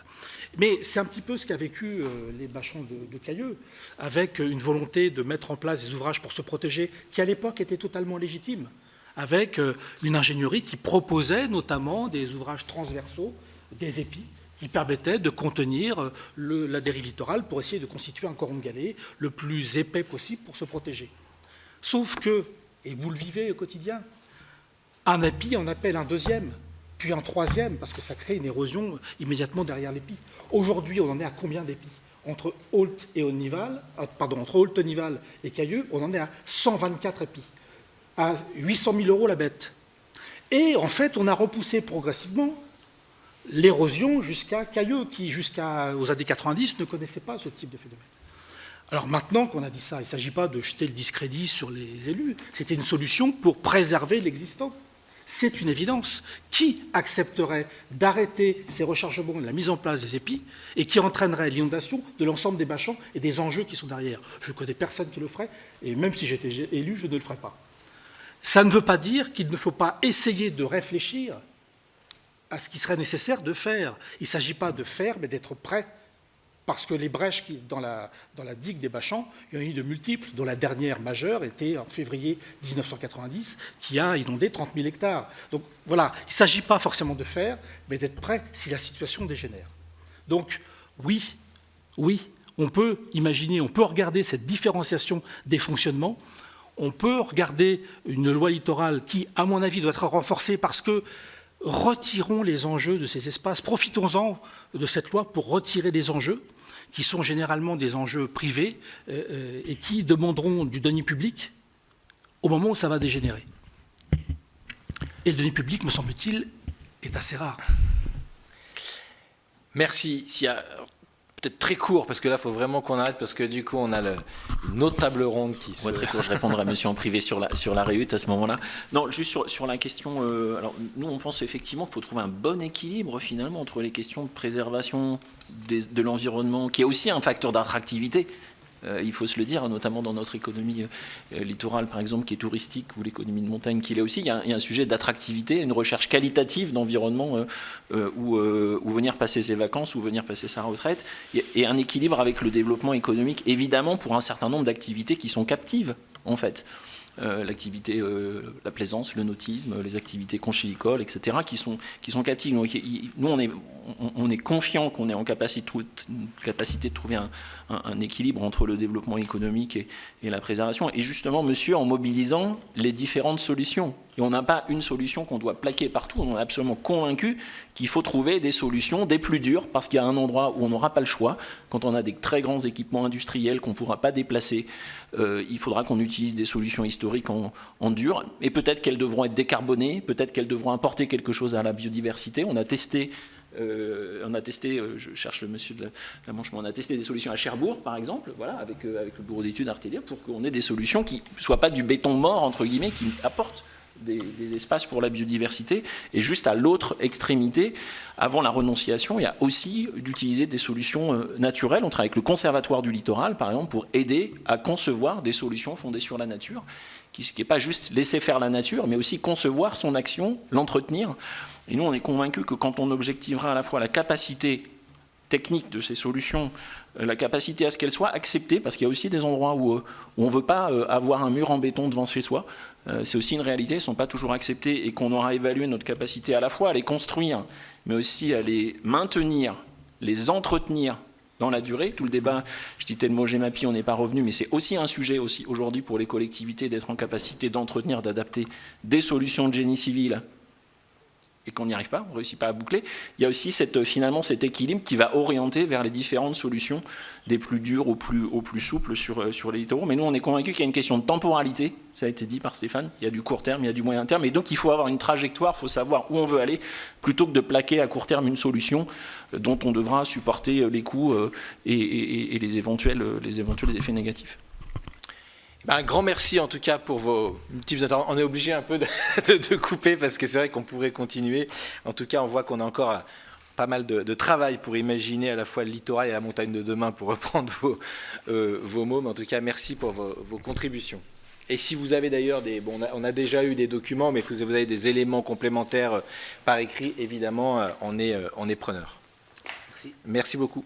Mais c'est un petit peu ce qu'a vécu les Bachans de Cailleux, avec une volonté de mettre en place des ouvrages pour se protéger, qui à l'époque était totalement légitime, avec une ingénierie qui proposait notamment des ouvrages transversaux, des épis, qui permettaient de contenir la dérive littorale pour essayer de constituer un cordon de galets le plus épais possible pour se protéger. Sauf que, et vous le vivez au quotidien, un épi en appelle un deuxième, puis un troisième, parce que ça crée une érosion immédiatement derrière l'épi. Aujourd'hui, on en est à combien d'épis? Entre Aultenival et Cailleux, on en est à 124 épis, à 800 000 € la bête. Et en fait, on a repoussé progressivement l'érosion jusqu'à Cailleux, qui jusqu'aux années 90 ne connaissait pas ce type de phénomène. Alors maintenant qu'on a dit ça, il ne s'agit pas de jeter le discrédit sur les élus, c'était une solution pour préserver l'existant. C'est une évidence. Qui accepterait d'arrêter ces rechargements et la mise en place des épis et qui entraînerait l'inondation de l'ensemble des bachans et des enjeux qui sont derrière? Je ne connais personne qui le ferait, et même si j'étais élu, je ne le ferais pas. Ça ne veut pas dire qu'il ne faut pas essayer de réfléchir à ce qui serait nécessaire de faire. Il ne s'agit pas de faire, mais d'être prêt. Parce que les brèches dans la digue des Bachans, il y en a eu de multiples, dont la dernière majeure était en février 1990, qui a inondé 30 000 hectares. Donc voilà, il ne s'agit pas forcément de faire, mais d'être prêt si la situation dégénère. Donc oui, on peut imaginer, on peut regarder cette différenciation des fonctionnements, on peut regarder une loi littorale qui, à mon avis, doit être renforcée parce que retirons les enjeux de ces espaces, profitons-en de cette loi pour retirer les enjeux, qui sont généralement des enjeux privés et qui demanderont du denier public au moment où ça va dégénérer. Et le denier public, me semble-t-il, est assez rare. Merci. S'il y a peut-être très court, parce que là, il faut vraiment qu'on arrête, parce que du coup, on a une autre table ronde qui se... Ouais, très court, je répondrai à monsieur en privé sur la réhute à ce moment-là. Non, juste sur la question... alors, nous, on pense effectivement qu'il faut trouver un bon équilibre, finalement, entre les questions de préservation de l'environnement, qui est aussi un facteur d'attractivité. Il faut se le dire, notamment dans notre économie littorale, par exemple, qui est touristique, ou l'économie de montagne qui l'est aussi. Il y a un sujet d'attractivité, une recherche qualitative d'environnement où venir passer ses vacances, où venir passer sa retraite, et un équilibre avec le développement économique, évidemment, pour un certain nombre d'activités qui sont captives, en fait. L'activité, la plaisance, le nautisme, les activités conchilicoles, etc., qui sont captives. Donc, nous, on est confiant qu'on est en capacité de trouver un équilibre entre le développement économique et la préservation. Et justement, monsieur, en mobilisant les différentes solutions. Et on n'a pas une solution qu'on doit plaquer partout. On est absolument convaincu qu'il faut trouver des solutions, des plus dures, parce qu'il y a un endroit où on n'aura pas le choix. Quand on a des très grands équipements industriels qu'on ne pourra pas déplacer, il faudra qu'on utilise des solutions historiques en dur. Et peut-être qu'elles devront être décarbonées, peut-être qu'elles devront apporter quelque chose à la biodiversité. On a testé, je cherche le monsieur de la Manche, mais on a testé des solutions à Cherbourg, par exemple, voilà, avec le bureau d'études Artélia, pour qu'on ait des solutions qui ne soient pas du béton mort, entre guillemets, qui apportent des espaces pour la biodiversité. Et juste à l'autre extrémité, avant la renonciation, il y a aussi d'utiliser des solutions naturelles. On travaille avec le Conservatoire du littoral, par exemple, pour aider à concevoir des solutions fondées sur la nature, qui n'est pas juste laisser faire la nature, mais aussi concevoir son action, l'entretenir. Et nous, on est convaincus que quand on objectivera à la fois la capacité technique de ces solutions, la capacité à ce qu'elles soient acceptées, parce qu'il y a aussi des endroits où on ne veut pas avoir un mur en béton devant chez soi. C'est aussi une réalité, elles ne sont pas toujours acceptées, et qu'on aura évalué notre capacité à la fois à les construire, mais aussi à les maintenir, les entretenir dans la durée. Tout le débat, je citais le mot GEMAPI, on n'est pas revenu, mais c'est aussi un sujet aussi aujourd'hui pour les collectivités d'être en capacité d'entretenir, d'adapter des solutions de génie civil et qu'on n'y arrive pas, on ne réussit pas à boucler. Il y a aussi finalement cet équilibre qui va orienter vers les différentes solutions des plus dures aux plus souples sur les littoraux. Mais nous, on est convaincus qu'il y a une question de temporalité, ça a été dit par Stéphane, il y a du court terme, il y a du moyen terme, et donc il faut avoir une trajectoire, il faut savoir où on veut aller, plutôt que de plaquer à court terme une solution dont on devra supporter les coûts et les éventuels effets négatifs. Un grand merci en tout cas pour vos multiples interventions. On est obligé un peu de couper parce que c'est vrai qu'on pourrait continuer. En tout cas, on voit qu'on a encore pas mal de travail pour imaginer à la fois le littoral et la montagne de demain, pour reprendre vos mots. Mais en tout cas, merci pour vos contributions. Et si vous avez d'ailleurs on a déjà eu des documents, mais si vous avez des éléments complémentaires par écrit, évidemment, on est preneur. Merci. Merci beaucoup.